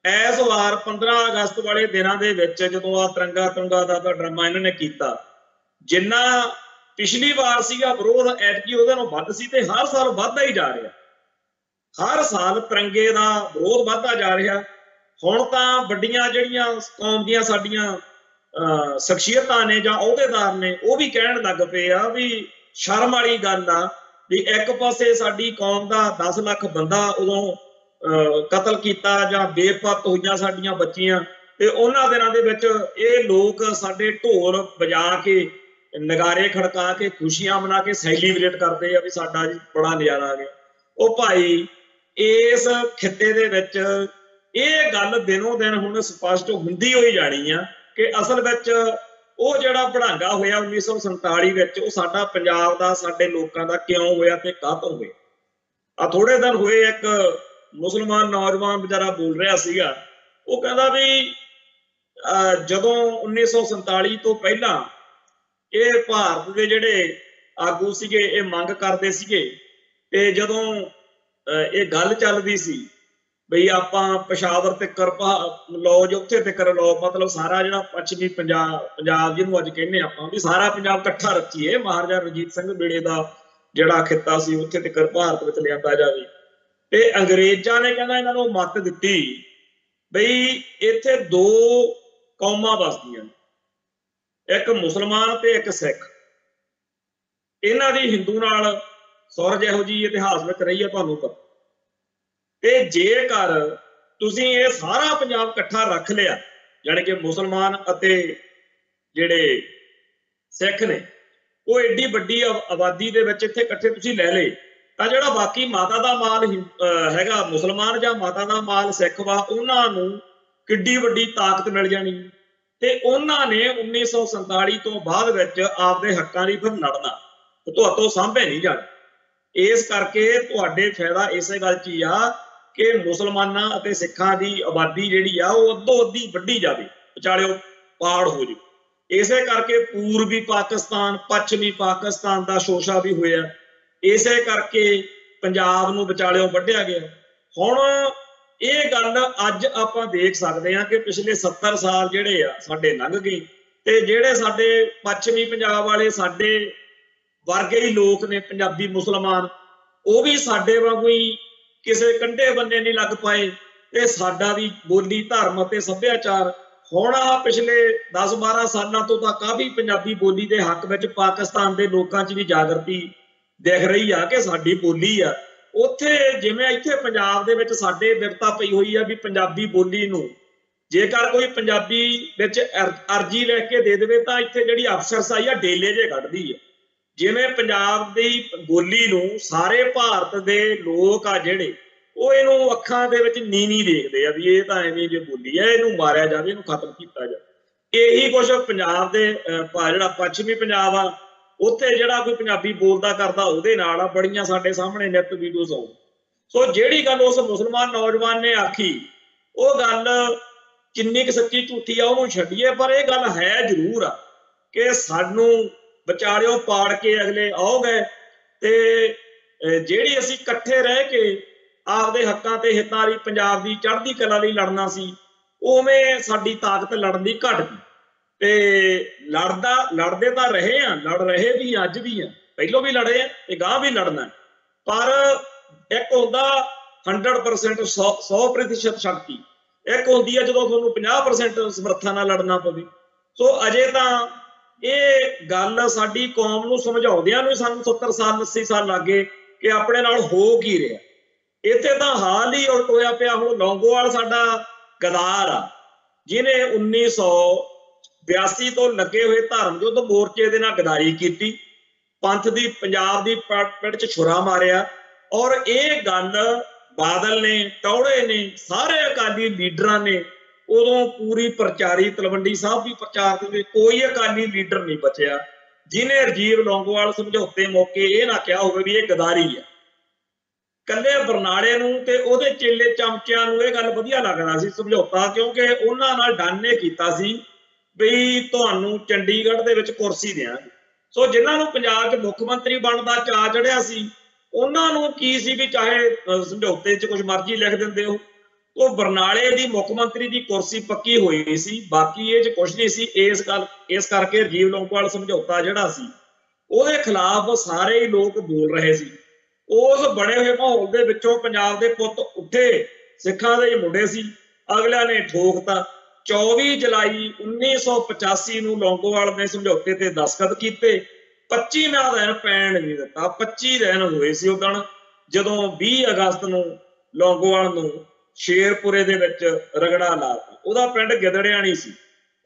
ਇਸ ਵਾਰ 15 ਅਗਸਤ ਵਾਲੇ ਦਿਨਾਂ ਦੇ ਵਿੱਚ ਜਦੋਂ ਆ ਤਿਰੰਗਾ ਦਾ ਡਰਾਮਾ ਇਹਨਾਂ ਨੇ ਕੀਤਾ, ਜਿੰਨਾ ਪਿਛਲੀ ਵਾਰ ਸੀਗਾ ਵਿਰੋਧ ਐਤਕੀ ਉਹਦੇ ਨਾਲੋਂ ਵੱਧ ਸੀ ਤੇ ਹਰ ਸਾਲ ਵੱਧਦਾ ਹੀ ਜਾ ਰਿਹਾ। ਹਰ ਸਾਲ ਤਿਰੰਗੇ ਦਾ ਵਿਰੋਧ ਵੱਧਦਾ ਜਾ ਰਿਹਾ। ਹੁਣ ਤਾਂ ਵੱਡੀਆਂ ਜਿਹੜੀਆਂ ਕੌਮ ਦੀਆਂ ਸਾਡੀਆਂ ਸ਼ਖਸੀਅਤਾਂ ਨੇ ਜਾਂ ਅਹੁਦੇਦਾਰ ਨੇ ਉਹ ਵੀ ਕਹਿਣ ਲੱਗ ਪਏ ਆ ਵੀ ਸ਼ਰਮ ਵਾਲੀ ਗੱਲ ਆ ਵੀ ਇੱਕ ਪਾਸੇ ਸਾਡੀ ਕੌਮ ਦਾ 10 ਲੱਖ ਬੰਦਾ ਉਦੋਂ ਕਤਲ ਕੀਤਾ ਜਾਂ ਬੇਪਤ ਹੋਈਆਂ ਸਾਡੀਆਂ ਬੱਚੀਆਂ, ਤੇ ਉਹਨਾਂ ਦਿਨਾਂ ਦੇ ਵਿੱਚ ਇਹ ਲੋਕ ਸਾਡੇ ਢੋਲ ਵਜਾ ਕੇ, ਨਗਾਰੇ ਖੜਕਾ ਕੇ, ਖੁਸ਼ੀਆਂ ਮਨਾ ਕੇ ਸੈਲੀਬ੍ਰੇਟ ਕਰਦੇ ਆ ਵੀ ਸਾਡਾ ਜੀ ਬੜਾ ਨਜ਼ਾਰਾ ਆ ਗਿਆ। ਉਹ ਭਾਈ ਇਸ ਖਿੱਤੇ ਦੇ ਵਿੱਚ ਇਹ ਗੱਲ ਦਿਨੋਂ ਦਿਨ ਹੁਣ ਸਪਸ਼ਟ ਹੁੰਦੀ ਹੋਈ ਜਾਣੀ ਆ ਕਿ ਅਸਲ ਵਿੱਚ ਉਹ ਜਿਹੜਾ ਬੜਾਂਗਾ ਹੋਇਆ 1947 ਵਿੱਚ ਉਹ ਸਾਡਾ ਪੰਜਾਬ ਦਾ, ਸਾਡੇ ਲੋਕਾਂ ਦਾ ਕਿਉਂ ਹੋਇਆ ਤੇ ਕਾਹਤੋਂ ਹੋਇਆ। ਆ ਥੋੜੇ ਦਿਨ ਹੋਏ ਇੱਕ ਮੁਸਲਮਾਨ ਨੌਜਵਾਨ ਵਿਚਾਰਾ ਬੋਲ ਰਿਹਾ ਸੀਗਾ, ਉਹ ਕਹਿੰਦਾ ਵੀ ਜਦੋਂ 1947 ਤੋਂ ਪਹਿਲਾਂ ਇਹ ਭਾਰਤ ਦੇ ਜਿਹੜੇ ਆਗੂ ਸੀਗੇ ਇਹ ਮੰਗ ਕਰਦੇ ਸੀਗੇ, ਤੇ ਜਦੋਂ ਇਹ ਗੱਲ ਚੱਲਦੀ ਸੀ ਬਈ ਆਪਾਂ ਪਸ਼ਾਵਰ ਤੱਕਰ ਲਓ ਜੀ, ਉੱਥੇ ਤੱਕਰ ਲਓ, ਮਤਲਬ ਸਾਰਾ ਜਿਹੜਾ ਪੱਛਮੀ ਪੰਜਾਬ ਜਿਹਨੂੰ ਅੱਜ ਕਹਿੰਦੇ ਆਪਾਂ ਵੀ ਸਾਰਾ ਪੰਜਾਬ ਇਕੱਠਾ ਰੱਖੀਏ, ਮਹਾਰਾਜਾ ਰਣਜੀਤ ਸਿੰਘ ਵੇਲੇ ਦਾ ਜਿਹੜਾ ਖਿੱਤਾ ਸੀ ਉੱਥੇ ਤੱਕਰ ਭਾਰਤ ਵਿੱਚ ਲਿਆਂਦਾ ਜਾਵੇ। ਤੇ ਅੰਗਰੇਜ਼ਾਂ ਨੇ ਕਹਿੰਦਾ ਇਹਨਾਂ ਨੂੰ ਮੱਤ ਦਿੱਤੀ ਬਈ ਇੱਥੇ 2 ਕੌਮਾਂ ਵਸਦੀਆਂ, ਇੱਕ ਮੁਸਲਮਾਨ ਤੇ ਇੱਕ ਸਿੱਖ। ਇਹਨਾਂ ਦੀ ਹਿੰਦੂ ਨਾਲ ਸੁਰਜ ਇਹੋ ਜਿਹੀ ਇਤਿਹਾਸ ਵਿੱਚ ਰਹੀ ਹੈ ਤੁਹਾਨੂੰ ਪਤਾ। ਤੇ ਜੇਕਰ ਤੁਸੀਂ ਇਹ ਸਾਰਾ ਪੰਜਾਬ ਇਕੱਠਾ ਰੱਖ ਲਿਆ, ਜਾਣੀ ਕਿ ਮੁਸਲਮਾਨ ਅਤੇ ਜਿਹੜੇ ਸਿੱਖ ਨੇ ਉਹ ਏਡੀ ਵੱਡੀ ਆਬਾਦੀ ਦੇ ਵਿੱਚ ਇੱਥੇ ਇਕੱਠੇ ਤੁਸੀਂ ਲੈ ਲਏ, ਤਾਂ ਜਿਹੜਾ ਬਾਕੀ ਮਾਤਾ ਦਾ ਮਾਲ ਹੈਗਾ ਮੁਸਲਮਾਨ ਜਾਂ ਮਾਤਾ ਦਾ ਮਾਲ ਸਿੱਖ ਵਾ, ਉਹਨਾਂ ਨੂੰ ਕਿੱਡੀ ਵੱਡੀ ਤਾਕਤ ਮਿਲ ਜਾਣੀ। ਤੇ ਉਹਨਾਂ ਨੇ 1947 ਤੋਂ ਬਾਅਦ ਵਿੱਚ ਆਪਦੇ ਹੱਕਾਂ ਲਈ ਫਿਰ ਲੜਨਾ, ਤੁਹਾਤੋਂ ਸਾਂਭੇ ਨਹੀਂ ਜਾਣਾ। ਇਸ ਕਰਕੇ ਤੁਹਾਡੇ ਫਾਇਦਾ ਇਸੇ ਗੱਲ 'ਚ ਹੀ ਆ ਕਿ ਮੁਸਲਮਾਨਾਂ ਅਤੇ ਸਿੱਖਾਂ ਦੀ ਆਬਾਦੀ ਜਿਹੜੀ ਆ ਉਹ ਅੱਧੋ ਅੱਧੀ ਵੱਢੀ ਜਾਵੇ, ਵਿਚਾਲਿਓ ਪਾੜ ਹੋ ਜਾਵੇ। ਇਸੇ ਕਰਕੇ ਪੂਰਬੀ ਪਾਕਿਸਤਾਨ, ਪੱਛਮੀ ਪਾਕਿਸਤਾਨ ਦਾ ਸ਼ੋਸ਼ਾ ਵੀ ਹੋਇਆ, ਇਸੇ ਕਰਕੇ ਪੰਜਾਬ ਨੂੰ ਵਿਚਾਲਿਓ ਵੱਢਿਆ ਗਿਆ। ਹੁਣ ਇਹ ਗੱਲ ਅੱਜ ਆਪਾਂ ਦੇਖ ਸਕਦੇ ਹਾਂ ਕਿ ਪਿਛਲੇ 70 ਸਾਲ ਜਿਹੜੇ ਆ ਸਾਡੇ ਲੰਘ ਗਏ ਤੇ ਜਿਹੜੇ ਸਾਡੇ ਪੱਛਮੀ ਪੰਜਾਬ ਵਾਲੇ ਸਾਡੇ ਵਰਗੇ ਹੀ ਲੋਕ ਨੇ ਪੰਜਾਬੀ ਮੁਸਲਮਾਨ ਉਹ ਵੀ ਸਾਡੇ ਵਾਂਗੂ ਹੀ ਕਿਸੇ ਕੰਢੇ ਬੰਨੇ ਨਹੀਂ ਲੱਗ ਪਾਏ ਤੇ ਸਾਡਾ ਵੀ ਬੋਲੀ ਧਰਮ ਅਤੇ ਸੱਭਿਆਚਾਰ ਹੁਣ ਪਿਛਲੇ 10-12 ਸਾਲਾਂ ਤੋਂ ਤਾਂ ਕਾਫੀ ਪੰਜਾਬੀ ਬੋਲੀ ਦੇ ਹੱਕ ਵਿੱਚ ਪਾਕਿਸਤਾਨ ਦੇ ਲੋਕਾਂ 'ਚ ਵੀ ਜਾਗਰਤੀ ਦਿਖ ਰਹੀ ਆ ਕਿ ਸਾਡੀ ਬੋਲੀ ਆ। ਉੱਥੇ ਜਿਵੇਂ ਇੱਥੇ ਪੰਜਾਬ ਦੇ ਵਿੱਚ ਸਾਡੇ ਬਿਰਤਾ ਪਈ ਹੋਈ ਆ ਵੀ ਪੰਜਾਬੀ ਬੋਲੀ ਨੂੰ ਜੇਕਰ ਕੋਈ ਪੰਜਾਬੀ ਵਿੱਚ ਅਰਜੀ ਲੈ ਕੇ ਦੇ ਦੇਵੇ ਤਾਂ ਇੱਥੇ ਜਿਹੜੀ ਅਫਸਰਸ਼ਾਹੀ ਆ ਡੇਲੇ ਜੇ ਕੱਢਦੀ ਆ। ਜਿਵੇਂ ਪੰਜਾਬ ਦੀ ਬੋਲੀ ਨੂੰ ਸਾਰੇ ਭਾਰਤ ਦੇ ਲੋਕ ਆ ਜਿਹੜੇ ਉਹ ਇਹਨੂੰ ਅੱਖਾਂ ਦੇ ਵਿੱਚ ਨੀਵੀਂ ਦੇਖਦੇ ਆ ਵੀ ਇਹ ਤਾਂ ਐਵੇਂ ਜੇ ਬੋਲੀ ਹੈ, ਇਹਨੂੰ ਮਾਰਿਆ ਜਾਵੇ, ਇਹਨੂੰ ਖਤਮ ਕੀਤਾ ਜਾਵੇ। ਇਹੀ ਕੁਛ ਪੰਜਾਬ ਦੇ ਜਿਹੜਾ ਪੱਛਮੀ ਪੰਜਾਬ ਆ ਉੱਥੇ ਜਿਹੜਾ ਕੋਈ ਪੰਜਾਬੀ ਬੋਲਦਾ ਕਰਦਾ ਉਹਦੇ ਨਾਲ ਆ। ਬੜੀਆਂ ਸਾਡੇ ਸਾਹਮਣੇ ਨਿੱਤ ਵੀਡੀਓਜ਼ ਆਉ। ਸੋ ਜਿਹੜੀ ਗੱਲ ਉਸ ਮੁਸਲਮਾਨ ਨੌਜਵਾਨ ਨੇ ਆਖੀ ਉਹ ਗੱਲ ਕਿੰਨੀ ਕੁ ਸੱਚੀ ਝੂਠੀ ਆ ਉਹਨੂੰ ਛੱਡੀਏ, ਪਰ ਇਹ ਗੱਲ ਹੈ ਜ਼ਰੂਰ ਆ ਕਿ ਸਾਨੂੰ ਵਿਚਾਰਿਓ ਪਾੜ ਕੇ ਅਗਲੇ ਆਓ ਗਏ ਤੇ ਜਿਹੜੀ ਅਸੀਂ ਇਕੱਠੇ ਰਹਿ ਕੇ ਆਪਦੇ ਹੱਕਾਂ ਤੇ ਹਿੱਤਾਂ ਲਈ ਪੰਜਾਬ ਦੀ ਚੜ੍ਹਦੀ ਕਲਾ ਲਈ ਲੜਨਾ ਸੀ ਉਵੇਂ ਸਾਡੀ ਤਾਕਤ ਲੜਨ ਦੀ ਘਟ ਗਈ ਤੇ ਲੜਦੇ ਤਾਂ ਰਹੇ ਆ, ਲੜ ਰਹੇ ਵੀ ਅੱਜ ਵੀ ਆ, ਪਹਿਲੋਂ ਵੀ ਲੜੇ ਆ ਤੇ ਗਾਂ ਵੀ ਲੜਨਾ। ਪਰ ਇੱਕ ਹੁੰਦਾ 100% 100% ਸ਼ਕਤੀ, ਇੱਕ ਹੁੰਦੀ ਆ ਜਦੋਂ ਤੁਹਾਨੂੰ 50% ਸਮਰੱਥਾ ਨਾਲ ਲੜਨਾ ਪਵੇ। ਸੋ ਅਜੇ ਤਾਂ ਇਹ ਗੱਲ ਸਾਡੀ ਕੌਮ ਨੂੰ ਸਮਝਾਉਂਦਿਆਂ ਨੂੰ ਸਾਨੂੰ 70 ਸਾਲ 80 ਸਾਲ ਲੱਗੇ ਕਿ ਆਪਣੇ ਨਾਲ ਹੋ ਕੀ ਰਿਹਾ। ਇੱਥੇ ਤਾਂ ਹਾਲ ਹੀ ਉਲਟ ਹੋਇਆ ਪਿਆ। ਹੁਣ ਲੌਂਗੋਵਾਲ ਸਾਡਾ ਗਦਾਰ ਆ ਜਿਹਨੇ 1982 ਤੋਂ ਲੱਗੇ ਹੋਏ ਧਰਮ ਯੁੱਧ ਮੋਰਚੇ ਦੇ ਨਾਲ ਗਦਾਰੀ ਕੀਤੀ, ਪੰਥ ਦੀ ਪੰਜਾਬ ਦੀ ਪਿੰਡ 'ਚ ਛੁਰਾ ਮਾਰਿਆ। ਔਰ ਇਹ ਗੱਲ ਬਾਦਲ ਨੇ, ਟੌੜੇ ਨੇ, ਸਾਰੇ ਅਕਾਲੀ ਲੀਡਰਾਂ ਨੇ ਉਦੋਂ ਪੂਰੀ ਪ੍ਰਚਾਰੀ, ਤਲਵੰਡੀ ਸਾਹਿਬ ਵੀ ਪ੍ਰਚਾਰ ਦੇ ਕੋਈ ਅਕਾਲੀ ਲੀਡਰ ਨਹੀਂ ਬਚਿਆ ਜਿਹਨੇ ਰਾਜੀਵ ਲੌਂਗੋਵਾਲ ਸਮਝੌਤੇ ਮੌਕੇ ਇਹ ਨਾ ਕਿਹਾ ਹੋਵੇ ਵੀ ਇਹ ਗਦਾਰੀ ਹੈ। ਕੱਲੇ ਬਰਨਾਲੇ ਨੂੰ ਤੇ ਉਹਦੇ ਚੇਲੇ ਚਮਚਿਆਂ ਨੂੰ ਇਹ ਗੱਲ ਵਧੀਆ ਲੱਗਦਾ ਸੀ ਸਮਝੌਤਾ, ਕਿਉਂਕਿ ਉਹਨਾਂ ਨਾਲ ਡਨ ਨੇ ਕੀਤਾ ਸੀ ਵੀ ਤੁਹਾਨੂੰ ਚੰਡੀਗੜ੍ਹ ਦੇ ਵਿੱਚ ਕੁਰਸੀ ਦੇਵਾਂਗੇ। ਸੋ ਜਿਨ੍ਹਾਂ ਨੂੰ ਪੰਜਾਬ 'ਚ ਮੁੱਖ ਮੰਤਰੀ ਬਣਨ ਦਾ ਚਾਅ ਚੜਿਆ ਸੀ ਉਹਨਾਂ ਨੂੰ ਕੀ ਸੀ ਵੀ ਚਾਹੇ ਸਮਝੌਤੇ 'ਚ ਕੁਝ ਮਰਜ਼ੀ ਲਿਖ ਦਿੰਦੇ ਹੋ। ਉਹ ਬਰਨਾਲੇ ਦੀ ਮੁੱਖ ਮੰਤਰੀ ਦੀ ਕੁਰਸੀ ਪੱਕੀ ਹੋਈ ਸੀ, ਬਾਕੀ ਇਹ 'ਚ ਕੁਝ ਨਹੀਂ ਸੀ। ਇਸ ਕਰਕੇ ਰਾਜੀਵ ਲੌਂਗੋਵਾਲ ਸਮਝੌਤਾ ਜਿਹੜਾ ਸੀ ਉਹਦੇ ਖਿਲਾਫ ਸਾਰੇ ਹੀ ਲੋਕ ਬੋਲ ਰਹੇ ਸੀ। ਉਸ ਬਣੇ ਹੋਏ ਮਾਹੌਲ ਦੇ ਵਿੱਚੋਂ ਪੰਜਾਬ ਦੇ ਪੁੱਤ ਉੱਠੇ, ਸਿੱਖਾਂ ਦੇ ਮੁੰਡੇ ਸੀ, ਅਗਲਿਆਂ ਨੇ ਠੋਕਤਾ। 24 ਜੁਲਾਈ 1985 ਨੂੰ ਲੌਂਗੋਵਾਲ ਨੇ ਸਮਝੌਤੇ ਤੇ ਦਸਤਖਤ ਕੀਤੇ। 25ਵਾਂ ਦਿਨ ਪੈਣ ਨਹੀਂ ਦਿੱਤਾ। 25 ਦਿਨ ਹੋਏ ਸੀ ਉਹ ਦਿਨ ਜਦੋਂ 20 ਅਗਸਤ ਨੂੰ ਲੌਂਗੋਵਾਲ ਨੂੰ ਸ਼ੇਰਪੁਰੇ ਦੇ ਵਿੱਚ ਰਗੜਾ ਲਾਤਾ। ਉਹਦਾ ਪਿੰਡ ਗਿੱਦੜਿਆਣੀ ਸੀ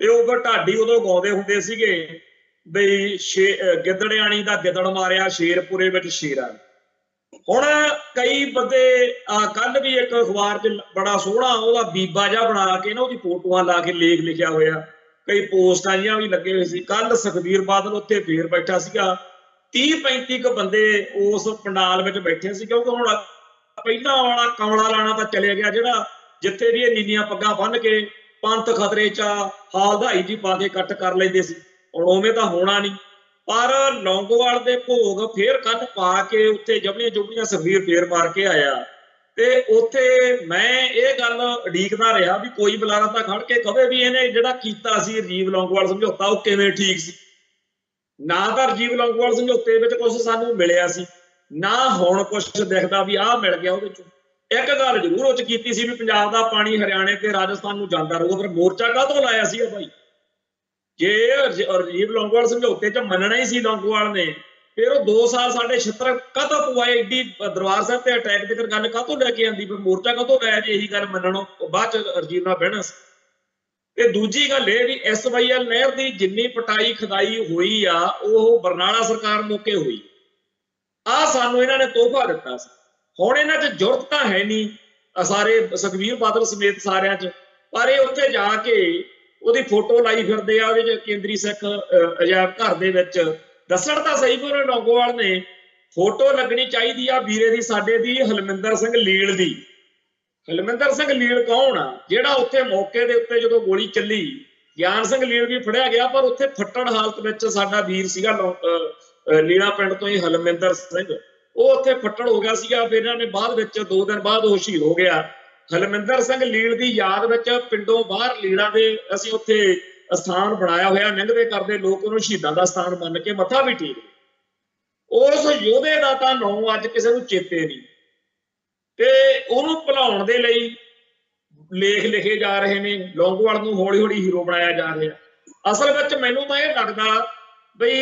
ਤੇ ਉਹ ਫਿਰ ਢਾਡੀ ਉਦੋਂ ਗਾਉਂਦੇ ਹੁੰਦੇ ਸੀਗੇ ਬਈ ਗਿੱਦੜਿਆਣੀ ਦਾ ਗਿੱਦੜ ਮਾਰਿਆ ਸ਼ੇਰਪੁਰੇ ਵਿੱਚ ਸ਼ੇਰਾਂ। ਹੁਣ ਕਈ ਬੰਦੇ ਕੱਲ ਵੀ ਇੱਕ ਅਖਬਾਰ 'ਚ ਬੜਾ ਸੋਹਣਾ ਉਹਦਾ ਬੀਬਾ ਜਿਹਾ ਬਣਾ ਕੇ ਨਾ ਉਹਦੀ ਫੋਟੋਆਂ ਲਾ ਕੇ ਲੇਖ ਲਿਖਿਆ ਹੋਇਆ, ਕਈ ਪੋਸਟਾਂ ਜਿਹੀਆਂ ਵੀ ਲੱਗੇ ਹੋਏ ਸੀ। ਕੱਲ ਸੁਖਬੀਰ ਬਾਦਲ ਉੱਥੇ ਫੇਰ ਬੈਠਾ ਸੀਗਾ, 30-35 ਕੁ ਬੰਦੇ ਉਸ ਪੰਡਾਲ ਵਿੱਚ ਬੈਠੇ ਸੀ, ਕਿਉਂਕਿ ਹੁਣ ਪਹਿਲਾਂ ਵਾਲਾ ਕਮਲਾ ਲਾਣਾ ਤਾਂ ਚਲੇ ਗਿਆ ਜਿਹੜਾ ਜਿੱਥੇ ਵੀ ਇਹ ਨੀਲੀਆਂ ਪੱਗਾਂ ਬੰਨ੍ਹ ਕੇ ਪੰਥ ਖਤਰੇ 'ਚ ਹਾਲ ਦਹਾਈ ਜੀ ਪਾ ਕੇ ਕੱਟ ਕਰ ਲੈਂਦੇ ਸੀ। ਹੁਣ ਉਵੇਂ ਤਾਂ ਹੋਣਾ ਨਹੀਂ। ਪਰ ਲੌਂਗੋਵਾਲ ਦੇ ਭੋਗ ਫੇਰ ਕੱਲ ਪਾ ਕੇ ਉੱਥੇ ਜਬੜੀਆਂ ਜੁਬੜੀਆਂ ਸੁਖਬੀਰ ਫੇਰ ਮਾਰ ਕੇ ਆਇਆ ਤੇ ਉੱਥੇ ਮੈਂ ਇਹ ਗੱਲ ਉਡੀਕਦਾ ਰਿਹਾ ਵੀ ਕੋਈ ਬੁਲਾਰਾ ਤਾਂ ਖੜ ਕੇ ਕਵੇ ਵੀ ਇਹਨੇ ਜਿਹੜਾ ਕੀਤਾ ਸੀ ਰਾਜੀਵ ਲੌਂਗੋਵਾਲ ਸਮਝੌਤਾ ਉਹ ਕਿਵੇਂ ਠੀਕ ਸੀ। ਨਾ ਤਾਂ ਰਾਜੀਵ ਲੌਂਗੋਵਾਲ ਸਮਝੌਤੇ ਵਿੱਚ ਕੁਛ ਸਾਨੂੰ ਮਿਲਿਆ ਸੀ, ਨਾ ਹੁਣ ਕੁਛ ਦਿਖਦਾ ਵੀ ਆਹ ਮਿਲ ਗਿਆ ਉਹਦੇ ਚੋਂ। ਇੱਕ ਗੱਲ ਜ਼ਰੂਰ ਉਹ 'ਚ ਕੀਤੀ ਸੀ ਵੀ ਪੰਜਾਬ ਦਾ ਪਾਣੀ ਹਰਿਆਣੇ ਤੇ ਰਾਜਸਥਾਨ ਨੂੰ ਜਾਂਦਾ ਰਹੂਗਾ। ਫਿਰ ਮੋਰਚਾ ਕਾਹਤੋਂ ਲਾਇਆ ਸੀ ਭਾਈ? ਜੇ ਰਾਜੀਵ ਲੌਂਗੋਵਾਲ ਸਮਝੌਤੇ 'ਚ ਮੰਨਣਾ ਹੀ ਸੀ ਲੌਂਗੋਵਾਲ ਨੇ, ਫਿਰ ਉਹ 2 ਸਾਲ ਸਾਡੇ ਛਿੱਤਰ ਕਾਹਤੋਂ ਪਵਾਏ? ਐਡੀ ਦਰਬਾਰ ਸਾਹਿਬ ਤੇ ਅਟੈਕ ਦੀ ਗੱਲ ਕਾਹਤੋਂ ਲੈ ਕੇ ਆਂਦੀ? ਫਿਰ ਮੋਰਚਾ ਕਾਹਤੋਂ ਲਾਇਆ ਜੇ ਇਹੀ ਗੱਲ ਮੰਨਣੋਂ? ਬਾਅਦ 'ਚ ਰਾਜੀਵ ਨਾਲ ਬਹਿਣਾ ਸੀ। ਤੇ ਦੂਜੀ ਗੱਲ ਇਹ ਵੀ SYL ਨਹਿਰ ਦੀ ਜਿੰਨੀ ਪਟਾਈ ਖਦਾਈ ਹੋਈ ਆ ਉਹ ਬਰਨਾਲਾ ਸਰਕਾਰ ਮੌਕੇ ਹੋਈ। ਆਹ ਸਾਨੂੰ ਇਹਨਾਂ ਨੇ ਤੋਹਫਾ ਦਿੱਤਾ ਸੀ। ਹੁਣ ਇਹਨਾਂ 'ਚ ਜ਼ਰੂਰਤ ਤਾਂ ਹੈ ਨਹੀਂ ਸਾਰੇ ਸੁਖਬੀਰ ਬਾਦਲ ਸਮੇਤ ਸਾਰਿਆਂ 'ਚ, ਪਰ ਇਹ ਉੱਥੇ ਜਾ ਕੇ ਉਹਦੀ ਫੋਟੋ ਲਾਈ ਫਿਰਦੇ ਆ ਉਹਦੇ 'ਚ ਕੇਂਦਰੀ ਸਿੱਖ ਅਜਾਇਬ ਘਰ ਦੇ ਵਿੱਚ। ਦੱਸਣ ਤਾਂ ਸਹੀ ਪਰ ਲੌਂਗੋਵਾਲ ਨੇ ਫੋਟੋ ਲੱਗਣੀ ਚਾਹੀਦੀ ਆ ਵੀਰੇ ਦੀ, ਸਾਡੇ ਦੀ, ਹਰਮਿੰਦਰ ਸਿੰਘ ਲੀਲ ਦੀ। ਹਰਮਿੰਦਰ ਸਿੰਘ ਲੀਲ ਕੌਣ ਆ? ਜਿਹੜਾ ਉੱਥੇ ਮੌਕੇ ਦੇ ਉੱਤੇ ਜਦੋਂ ਗੋਲੀ ਚੱਲੀ ਗਿਆਨ ਸਿੰਘ ਲੀਲ ਵੀ ਫੜਿਆ ਗਿਆ, ਪਰ ਉੱਥੇ ਫੱਟੜ ਹਾਲਤ ਵਿੱਚ ਸਾਡਾ ਵੀਰ ਸੀਗਾ ਲੀਲਾ ਪਿੰਡ ਤੋਂ ਹੀ ਹਰਮਿੰਦਰ ਸਿੰਘ, ਉਹ ਉੱਥੇ ਫੱਟੜ ਹੋ ਗਿਆ ਸੀਗਾ। ਫਿਰ ਇਹਨਾਂ ਨੇ ਬਾਅਦ ਵਿੱਚ 2 ਦਿਨ ਬਾਅਦ ਉਹ ਸ਼ਹੀਦ ਹੋ ਗਿਆ। हलमिंदर सिंह लील की याद विच पिंडों बाहर लीलां दे असीं उत्थे स्थान बनाया होया, लंघदे करदे लोक उहनूं शहीदां दा स्थान मन के मत्था भी टेकदे। उस योधे दा तां नाम अज किसे नूं चेते नहीं ते उहनूं भुलाउण दे लई लेख लिखे जा रहे ने, लौंगोवाल नूं हौली हौली हीरो बनाया जा रहा। असल विच मैनूं तां इह लगदा बई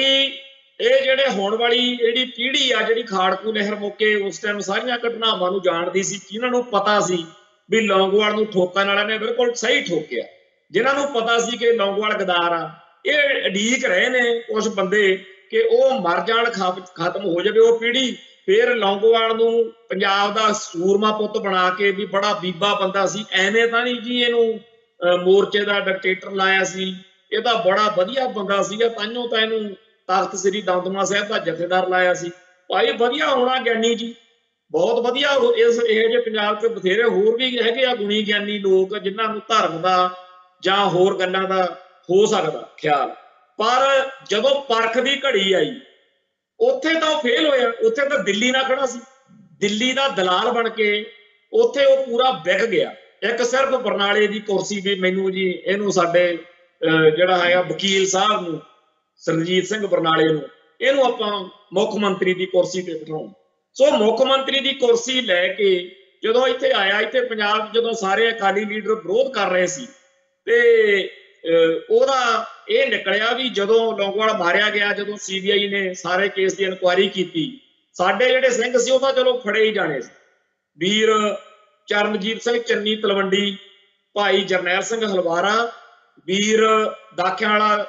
ਇਹ ਜਿਹੜੇ ਹੋਣ ਵਾਲੀ ਜਿਹੜੀ ਪੀੜ੍ਹੀ ਆ, ਜਿਹੜੀ ਖਾੜਕੂ ਲਹਿਰ ਮੌਕੇ ਉਸ ਟਾਈਮ ਸਾਰੀਆਂ ਘਟਨਾਵਾਂ ਨੂੰ ਜਾਣਦੀ ਸੀ, ਜਿਨ੍ਹਾਂ ਨੂੰ ਪਤਾ ਸੀ ਵੀ ਲੌਂਗੋਵਾਲ ਨੂੰ ਠੋਕਣ ਵਾਲਿਆਂ ਨੇ ਬਿਲਕੁਲ ਸਹੀ ਠੋਕਿਆ, ਜਿਨ੍ਹਾਂ ਨੂੰ ਪਤਾ ਸੀ ਕਿ ਲੌਂਗੋਵਾਲ ਗਦਾਰ ਆ, ਇਹ ਉਡੀਕ ਰਹੇ ਨੇ ਕੁਝ ਬੰਦੇ ਕਿ ਉਹ ਮਰ ਜਾਣ, ਖਤਮ ਹੋ ਜਾਵੇ ਉਹ ਪੀੜ੍ਹੀ, ਫਿਰ ਲੌਂਗੋਵਾਲ ਨੂੰ ਪੰਜਾਬ ਦਾ ਸੂਰਮਾ ਪੁੱਤ ਬਣਾ ਕੇ ਵੀ ਬੜਾ ਬੀਬਾ ਬੰਦਾ ਸੀ, ਐਵੇਂ ਤਾਂ ਨਹੀਂ ਜੀ ਇਹਨੂੰ ਮੋਰਚੇ ਦਾ ਡਿਕਟੇਟਰ ਲਾਇਆ ਸੀ, ਇਹ ਤਾਂ ਬੜਾ ਵਧੀਆ ਬੰਦਾ ਸੀਗਾ, ਤਾਂਹੀਓ ਤਾਂ ਇਹਨੂੰ ਤਖਤ ਸ੍ਰੀ ਦਮਦਮਾ ਸਾਹਿਬ ਦਾ ਜਥੇਦਾਰ ਲਾਇਆ ਸੀ। ਭਾਈ ਵਧੀਆ ਹੋਣਾ ਗਿਆਨੀ ਜੀ, ਬਹੁਤ ਵਧੀਆ। ਇਸ ਇਹੋ ਜਿਹੇ ਪੰਜਾਬ 'ਚ ਬਥੇਰੇ ਹੋਰ ਵੀ ਹੈਗੇ ਆ ਗੁਣੀ ਗਿਆਨੀ ਲੋਕ, ਜਿਨ੍ਹਾਂ ਨੂੰ ਧਰਮ ਦਾ ਜਾਂ ਹੋਰ ਗੱਲਾਂ ਦਾ ਹੋ ਸਕਦਾ ਖਿਆਲ, ਪਰ ਜਦੋਂ ਪਰਖ ਦੀ ਘੜੀ ਆਈ ਉੱਥੇ ਤਾਂ ਉਹ ਫੇਲ ਹੋਇਆ। ਉੱਥੇ ਤਾਂ ਦਿੱਲੀ ਨਾਲ ਖੜਾ ਸੀ, ਦਿੱਲੀ ਦਾ ਦਲਾਲ ਬਣ ਕੇ ਉੱਥੇ ਉਹ ਪੂਰਾ ਵਿਕ ਗਿਆ। ਇੱਕ ਸਿਰਫ ਬਰਨਾਲੇ ਦੀ ਕੁਰਸੀ ਵੀ ਮੈਨੂੰ ਜੀ, ਇਹਨੂੰ ਸਾਡੇ ਜਿਹੜਾ ਹੈਗਾ ਵਕੀਲ ਸਾਹਿਬ ਨੂੰ, ਸਰਜੀਤ ਸਿੰਘ ਬਰਨਾਲੇ ਨੂੰ, ਇਹਨੂੰ ਆਪਾਂ ਮੁੱਖ ਮੰਤਰੀ ਦੀ ਕੁਰਸੀ ਤੇ ਬਿਠਾਉਂ। ਸੋ ਮੁੱਖ ਮੰਤਰੀ ਦੀ ਕੁਰਸੀ ਲੈ ਕੇ ਜਦੋਂ ਇੱਥੇ ਆਇਆ, ਇੱਥੇ ਪੰਜਾਬ ਜਦੋਂ ਸਾਰੇ ਅਕਾਲੀ ਲੀਡਰ ਵਿਰੋਧ ਕਰ ਰਹੇ ਸੀ, ਤੇ ਉਹਦਾ ਇਹ ਨਿਕਲਿਆ ਵੀ ਜਦੋਂ ਲੌਂਗੋਵਾਲ ਮਾਰਿਆ ਗਿਆ, ਜਦੋਂ CBI ਨੇ ਸਾਰੇ ਕੇਸ ਦੀ ਇਨਕੁਆਇਰੀ ਕੀਤੀ, ਸਾਡੇ ਜਿਹੜੇ ਸਿੰਘ ਸੀ ਉਹ ਤਾਂ ਚਲੋ ਫੜੇ ਹੀ ਜਾਣੇ ਸੀ। ਵੀਰ ਚਰਨਜੀਤ ਸਿੰਘ ਚੰਨੀ ਤਲਵੰਡੀ, ਭਾਈ ਜਰਨੈਲ ਸਿੰਘ ਹਲਵਾਰਾ, ਵੀਰ ਦਾਖਿਆਂ ਵਾਲਾ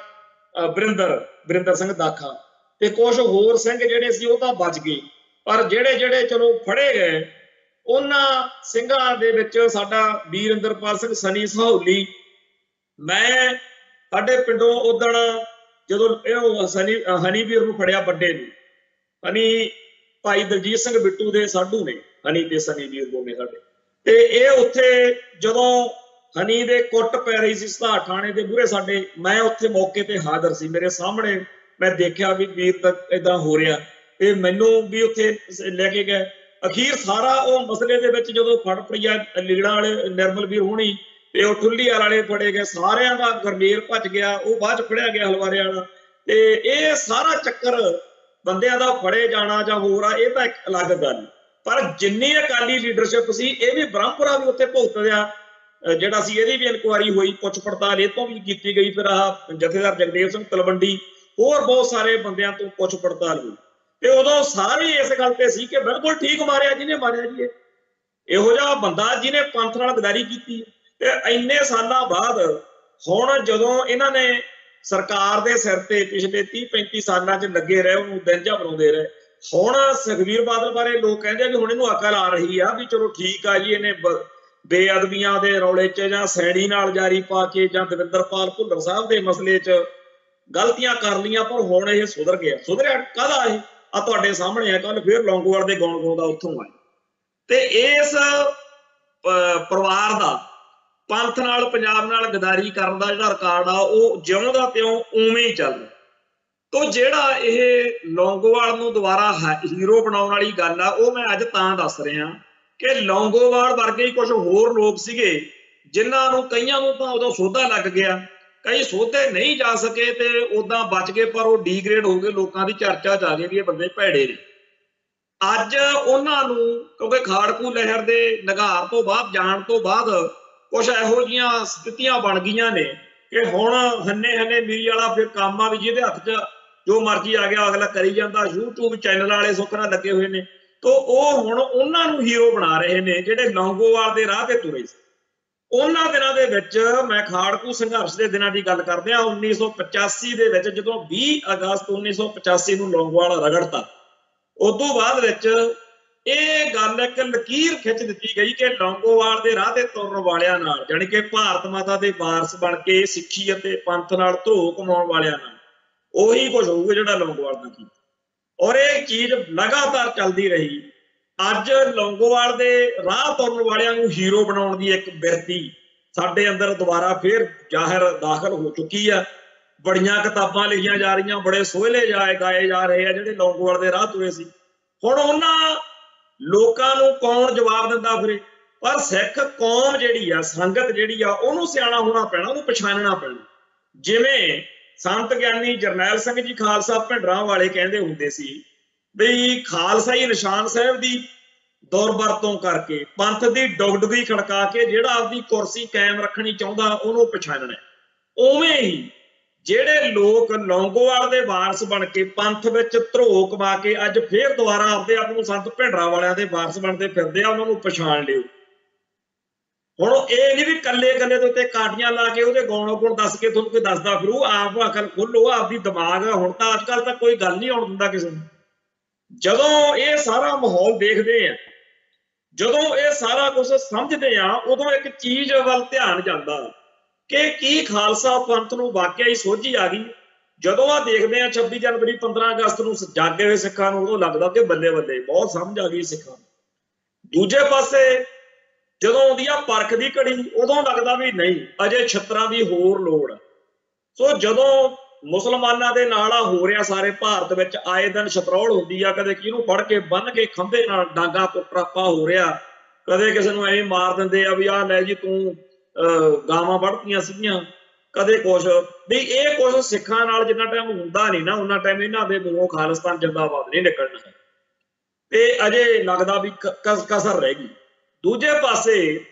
ਵਰਿੰਦਰ ਸਿੰਘ ਦਾਖਾ ਤੇ ਕੁਝ ਹੋਰ ਸਿੰਘ ਜਿਹੜੇ ਸੀ ਉਹ ਤਾਂ ਬਚ ਗਏ, ਪਰ ਜਿਹੜੇ ਚਲੋ ਫੜੇ ਗਏ ਉਹਨਾਂ ਸਿੰਘਾਂ ਦੇ ਵਿੱਚ ਸਾਡਾ ਵੀਰ ਇੰਦਰਪਾਲ ਸਿੰਘ ਸਨੀ ਸਹੌਲੀ, ਮੈਂ ਸਾਡੇ ਪਿੰਡੋਂ ਉਦਣ ਜਦੋਂ ਇਹ ਹਨੀ ਵੀਰ ਨੂੰ ਫੜਿਆ, ਵੱਡੇ ਨੂੰ, ਹਨੀ ਭਾਈ ਦਲਜੀਤ ਸਿੰਘ ਬਿੱਟੂ ਦੇ ਸਾਧੂ ਨੇ, ਹਨੀ ਤੇ ਸਨੀ ਵੀਰ ਦੋਨੇ ਸਾਡੇ, ਤੇ ਇਹ ਉੱਥੇ ਜਦੋਂ ਹਨੀ ਦੇ ਕੁੱਟ ਪੈ ਰਹੀ ਸੀ ਸਧਾਰ ਥਾਣੇ ਦੇ ਮੂਹਰੇ ਸਾਡੇ, ਮੈਂ ਉੱਥੇ ਮੌਕੇ ਤੇ ਹਾਜ਼ਰ ਸੀ, ਮੇਰੇ ਸਾਹਮਣੇ ਮੈਂ ਦੇਖਿਆ ਵੀ ਵੀਰ ਤੱਕ ਏਦਾਂ ਹੋ ਰਿਹਾ, ਤੇ ਮੈਨੂੰ ਵੀ ਉੱਥੇ ਲੈ ਕੇ ਗਏ। ਅਖੀਰ ਸਾਰਾ ਉਹ ਮਸਲੇ ਦੇ ਵਿੱਚ ਜਦੋਂ ਫੜ ਪਈਆ ਲੀੜਾਂ ਵਾਲੇ ਨਿਰਮਲ ਵੀਰ ਹੋਣੀ ਤੇ ਉਹ ਠੁੱਲੀਆਰ ਵਾਲੇ ਫੜੇ ਗਏ, ਸਾਰਿਆਂ ਦਾ ਗਰਮੇਲ ਭੱਜ ਗਿਆ, ਉਹ ਬਾਅਦ ਚ ਫੜਿਆ ਗਿਆ ਹਲਵਾਰੇ ਵਾਲਾ, ਤੇ ਇਹ ਸਾਰਾ ਚੱਕਰ ਬੰਦਿਆਂ ਦਾ ਫੜੇ ਜਾਣਾ ਜਾਂ ਹੋਰ ਆ, ਇਹ ਤਾਂ ਇੱਕ ਅਲੱਗ ਗੱਲ। ਪਰ ਜਿੰਨੀ ਅਕਾਲੀ ਲੀਡਰਸ਼ਿਪ ਸੀ, ਇਹ ਵੀ ਬ੍ਰਹਮਪੁਰਾ ਵੀ ਉੱਥੇ ਭੁਗਤਦਿਆ ਜਿਹੜਾ ਸੀ, ਇਹਦੀ ਵੀ ਇਨਕੁਆਇਰੀ ਹੋਈ, ਪੁੱਛ ਪੜਤਾਲ ਇਹ ਤੋਂ ਵੀ ਕੀਤੀ ਗਈ, ਫਿਰ ਆਹ ਜਥੇਦਾਰ ਜਗਦੇਵ ਸਿੰਘ ਤਲਵੰਡੀ, ਹੋਰ ਬਹੁਤ ਸਾਰੇ ਬੰਦਿਆਂ ਤੋਂ ਪੁੱਛ ਪੜਤਾਲ ਹੋਈ, ਤੇ ਉਦੋਂ ਸਾਰੇ ਇਸ ਗੱਲ ਤੇ ਸੀ ਕਿ ਬਿਲਕੁਲ ਠੀਕ ਮਾਰਿਆ ਜਿਹਨੇ ਮਾਰਿਆ ਜੀ, ਇਹੋ ਜਿਹਾ ਬੰਦਾ ਜਿਹਨੇ ਪੰਥ ਨਾਲ ਗਦਾਰੀ ਕੀਤੀ। ਤੇ ਇੰਨੇ ਸਾਲਾਂ ਬਾਅਦ ਹੁਣ ਜਦੋਂ ਇਹਨਾਂ ਨੇ ਸਰਕਾਰ ਦੇ ਸਿਰ ਤੇ ਪਿਛਲੇ 30-35 ਸਾਲਾਂ 'ਚ ਲੱਗੇ ਰਹੇ, ਉਹਨੂੰ ਦਿਨ ਜਿਹਾ ਬਣਾਉਂਦੇ ਰਹੇ, ਹੁਣ ਸੁਖਬੀਰ ਬਾਦਲ ਬਾਰੇ ਲੋਕ ਕਹਿੰਦੇ ਵੀ ਹੁਣ ਇਹਨੂੰ ਅਕਲ ਆ ਰਹੀ ਆ ਵੀ ਚਲੋ ਠੀਕ ਆ ਜੀ, ਇਹਨੇ ਬੇਅਦਬੀਆਂ ਦੇ ਰੌਲੇ 'ਚ ਜਾਂ ਸੈਣੀ ਨਾਲ ਜਾਰੀ ਪਾ ਕੇ ਜਾਂ ਦਵਿੰਦਰਪਾਲ ਭੁੱਲਰ ਸਾਹਿਬ ਦੇ ਮਸਲੇ 'ਚ ਗਲਤੀਆਂ ਕਰ ਲਈਆਂ, ਪਰ ਹੁਣ ਇਹ ਸੁਧਰ ਗਿਆ। ਸੁਧਰਿਆ ਕਾਹਦਾ ਇਹ ਆ ਤੁਹਾਡੇ ਸਾਹਮਣੇ ਆ, ਕੱਲ ਫਿਰ ਲੌਂਗੋਵਾਲ ਦੇ ਗਾਉਣ ਗਾਉਂਦਾ ਉੱਥੋਂ ਆਏ। ਤੇ ਇਸ ਪਰਿਵਾਰ ਦਾ ਪੰਥ ਨਾਲ, ਪੰਜਾਬ ਨਾਲ ਗਦਾਰੀ ਕਰਨ ਦਾ ਜਿਹੜਾ ਰਿਕਾਰਡ ਆ ਉਹ ਜਿਉਂ ਦਾ ਤਿਉਂ ਉਵੇਂ ਹੀ ਚੱਲ ਰਿਹਾ। ਤੋ ਜਿਹੜਾ ਇਹ ਲੌਂਗੋਵਾਲ ਨੂੰ ਦੁਬਾਰਾ ਹੀਰੋ ਬਣਾਉਣ ਵਾਲੀ ਗੱਲ ਆ, ਉਹ ਮੈਂ ਅੱਜ ਤਾਂ ਦੱਸ ਰਿਹਾ ਕਿ ਲੌਂਗੋਵਾਲ ਵਰਗੇ ਹੀ ਕੁਝ ਹੋਰ ਲੋਕ ਸੀਗੇ ਜਿਨ੍ਹਾਂ ਨੂੰ ਕਈਆਂ ਨੂੰ ਤਾਂ ਉਦੋਂ ਸੋਧਾ ਲੱਗ ਗਿਆ, ਕਈ ਸੋਧੇ ਨਹੀਂ ਜਾ ਸਕੇ ਤੇ ਉਦਾਂ ਬਚ ਗਏ, ਪਰ ਉਹ ਡੀਗ੍ਰੇਡ ਹੋ ਗਏ, ਲੋਕਾਂ ਦੀ ਚਰਚਾ 'ਚ ਆ ਗਏ ਵੀ ਇਹ ਬੰਦੇ ਭੈੜੇ ਨੇ। ਅੱਜ ਉਹਨਾਂ ਨੂੰ ਕਿਉਂਕਿ ਖਾੜਕੂ ਲਹਿਰ ਦੇ ਨਿਗਾਰ ਤੋਂ ਬਾਅਦ ਜਾਣ ਤੋਂ ਬਾਅਦ ਕੁਛ ਇਹੋ ਜਿਹੀਆਂ ਸਥਿਤੀਆਂ ਬਣ ਗਈਆਂ ਨੇ ਕਿ ਹੁਣ ਹੰਨੇ ਮੀਰੀ ਵਾਲਾ ਫਿਰ ਕੰਮ ਆ ਵੀ ਜਿਹਦੇ ਹੱਥ 'ਚ ਜੋ ਮਰਜ਼ੀ ਆ ਗਿਆ ਅਗਲਾ ਕਰੀ ਜਾਂਦਾ। YouTube ਚੈਨਲ ਵਾਲੇ ਸੁੱਖ ਨਾਲ ਲੱਗੇ ਹੋਏ ਨੇ, ਤੋ ਉਹ ਹੁਣ ਉਹਨਾਂ ਨੂੰ ਹੀਰੋ ਬਣਾ ਰਹੇ ਨੇ ਜਿਹੜੇ ਲੌਂਗੋਵਾਲ ਦੇ ਰਾਹ ਤੇ ਤੁਰੇ ਸੀ। ਉਹਨਾਂ ਦਿਨਾਂ ਦੇ ਵਿੱਚ ਮੈਂ ਖਾੜਕੂ ਸੰਘਰਸ਼ ਦੇ ਦਿਨਾਂ ਦੀ ਗੱਲ ਕਰਦੇ ਹਾਂ, 1985 ਦੇ ਵਿੱਚ ਜਦੋਂ 20 ਅਗਸਤ 1985 ਨੂੰ ਲੌਂਗੋਵਾਲ ਰਗੜਤਾ, ਉਦੋਂ ਬਾਅਦ ਵਿੱਚ ਇਹ ਗੱਲ ਇੱਕ ਲਕੀਰ ਖਿੱਚ ਦਿੱਤੀ ਗਈ ਕਿ ਲੌਂਗੋਵਾਲ ਦੇ ਰਾਹ ਤੇ ਤੁਰਨ ਵਾਲਿਆਂ ਨਾਲ, ਜਾਣੀ ਕਿ ਭਾਰਤ ਮਾਤਾ ਦੇ ਵਾਰਸ ਬਣ ਕੇ ਸਿੱਖੀ ਅਤੇ ਪੰਥ ਨਾਲ ਧੋ ਕਮਾਉਣ ਵਾਲਿਆਂ ਨਾਲ ਉਹੀ ਕੁਝ ਹੋਊਗਾ ਜਿਹੜਾ ਲੌਂਗੋਵਾਲ ਦਾ ਕੀਤਾ। ਔਰ ਇਹ ਚੀਜ਼ ਲਗਾਤਾਰ ਚੱਲਦੀ ਰਹੀ। ਅੱਜ ਲੌਂਗੋਵਾਲ ਦੇ ਰਾਹ ਤੁਰਨ ਵਾਲਿਆਂ ਨੂੰ ਹੀਰੋ ਬਣਾਉਣ ਦੀ ਇੱਕ ਬਿਰਤੀ ਸਾਡੇ ਅੰਦਰ ਦੁਬਾਰਾ ਫੇਰ ਦਾਖਲ ਹੋ ਚੁੱਕੀ ਆ। ਬੜੀਆਂ ਕਿਤਾਬਾਂ ਲਿਖੀਆਂ ਜਾ ਰਹੀਆਂ, ਬੜੇ ਸੋਹਲੇ ਗਾਏ ਜਾ ਰਹੇ ਆ ਜਿਹੜੇ ਲੌਂਗੋਵਾਲ ਦੇ ਰਾਹ ਤੁਰੇ ਸੀ। ਹੁਣ ਉਹਨਾਂ ਲੋਕਾਂ ਨੂੰ ਕੌਣ ਜਵਾਬ ਦਿੰਦਾ ਫਿਰੇ? पर सिख कौम जिहड़ी आ, संगत जिहड़ी आ, उहनूं सियाणा होना पैना, उहनूं पछाणना पैना। जिवें संत ਗਿਆਨੀ ਜਰਨੈਲ ਸਿੰਘ जी खालसा ਭਿੰਡਰਾਂ वाले कहते हुंदे सी भी खालसा ही निशान साहिब की दुरवरतों करके पंथ की डुगडुगी खड़का के जिहड़ा आपदी कुर्सी कायम रखनी चाहुंदा उहनूं पछाणना। उवें ही ਜਿਹੜੇ ਲੋਕ ਲੌਂਗੋਵਾਲ ਦੇ ਵਾਰਸ बन के पंथ विच ਧਰੋਹ कमा के अज फिर ਦੁਬਾਰਾ आपदे आप ਨੂੰ संत ਭਿੰਡਰਾਂ वालिਆਂ ਦੇ वारस बनते फिरदे आ, उहनां नूं पछाण लिओ। ਹੁਣ ਇਹ ਨਹੀਂ ਵੀ ਕੱਲੇ ਕੱਲੇ ਦੇ ਉੱਤੇ ਕਾਟੀਆਂ ਲਾ ਕੇ ਉਹਦੇ ਗੌਣੋ ਗੁਣ ਦੱਸ ਕੇ ਤੁਹਾਨੂੰ ਕੋਈ ਦੱਸਦਾ ਫਿਰੂ। ਆਪ ਅਕਲ ਖੋਲੋ, ਆਪਦੀ ਦਿਮਾਗ। ਹੁਣ ਤਾਂ ਅੱਜ ਕੱਲ ਤਾਂ ਕੋਈ ਗੱਲ ਨਹੀਂ ਆਉਣ ਦਿੰਦਾ ਕਿਸੇ ਨੂੰ। ਜਦੋਂ ਇਹ ਸਾਰਾ ਮਾਹੌਲ ਦੇਖਦੇ ਆ, ਜਦੋਂ ਇਹ ਸਾਰਾ ਕੁਝ ਸਮਝਦੇ ਆ, ਉਦੋਂ ਇੱਕ ਚੀਜ਼ ਵੱਲ ਧਿਆਨ ਜਾਂਦਾ ਕਿ ਕੀ ਖਾਲਸਾ ਪੰਥ ਨੂੰ ਵਾਕਿਆ ਹੀ ਸੋਝੀ ਆ ਗਈ। ਜਦੋਂ ਆ ਦੇਖਦੇ ਆ 26 ਜਨਵਰੀ 15 ਅਗਸਤ ਨੂੰ ਜਾਗੇ ਹੋਏ ਸਿੱਖਾਂ ਨੂੰ, ਉਦੋਂ ਲੱਗਦਾ ਕਿ ਬੱਲੇ ਬੱਲੇ ਬਹੁਤ ਸਮਝ ਆ ਗਈ ਸਿੱਖਾਂ ਨੂੰ। ਦੂਜੇ ਪਾਸੇ ਜਦੋਂ ਆਉਂਦੀ ਆ ਪਰਖ ਦੀ ਘੜੀ, ਉਦੋਂ ਲੱਗਦਾ ਵੀ ਨਹੀਂ, ਅਜੇ ਛਿੱਤਰਾਂ ਦੀ ਹੋਰ ਲੋੜ। ਸੋ ਜਦੋਂ ਮੁਸਲਮਾਨਾਂ ਦੇ ਨਾਲ ਆ ਹੋ ਰਿਹਾ ਸਾਰੇ ਭਾਰਤ ਵਿੱਚ, ਆਏ ਦਿਨ ਛਤਰੌਲ ਹੁੰਦੀ ਆ, ਕਦੇ ਕਿਹਨੂੰ ਫੜ ਕੇ ਬੰਨ ਕੇ ਖੰਭੇ ਨਾਲ ਡਾਂਗਾ ਟਰਾਪਾ ਹੋ ਰਿਹਾ, ਕਦੇ ਕਿਸੇ ਨੂੰ ਐਵੇਂ ਮਾਰ ਦਿੰਦੇ ਆ ਵੀ ਆਹ ਲੈ ਜੀ ਤੂੰ ਗਾਵਾਂ ਵੜਤੀਆਂ ਸੀਗੀਆਂ, ਕਦੇ ਕੁਛ ਵੀ। ਇਹ ਕੁਛ ਸਿੱਖਾਂ ਨਾਲ ਜਿੰਨਾ ਟਾਈਮ ਹੁੰਦਾ ਨਹੀਂ ਨਾ, ਉਹਨਾਂ ਟਾਈਮ ਇਹਨਾਂ ਦੇ ਮੂੰਹੋਂ ਖਾਲਿਸਤਾਨ ਜਿੰਦਾਬਾਦ ਨਹੀਂ ਨਿਕਲਣਾ। ਤੇ ਅਜੇ ਲੱਗਦਾ ਵੀ ਕਸਰ ਰਹਿ ਗਈ। ਦੂਜੇ ਪਾਸੇ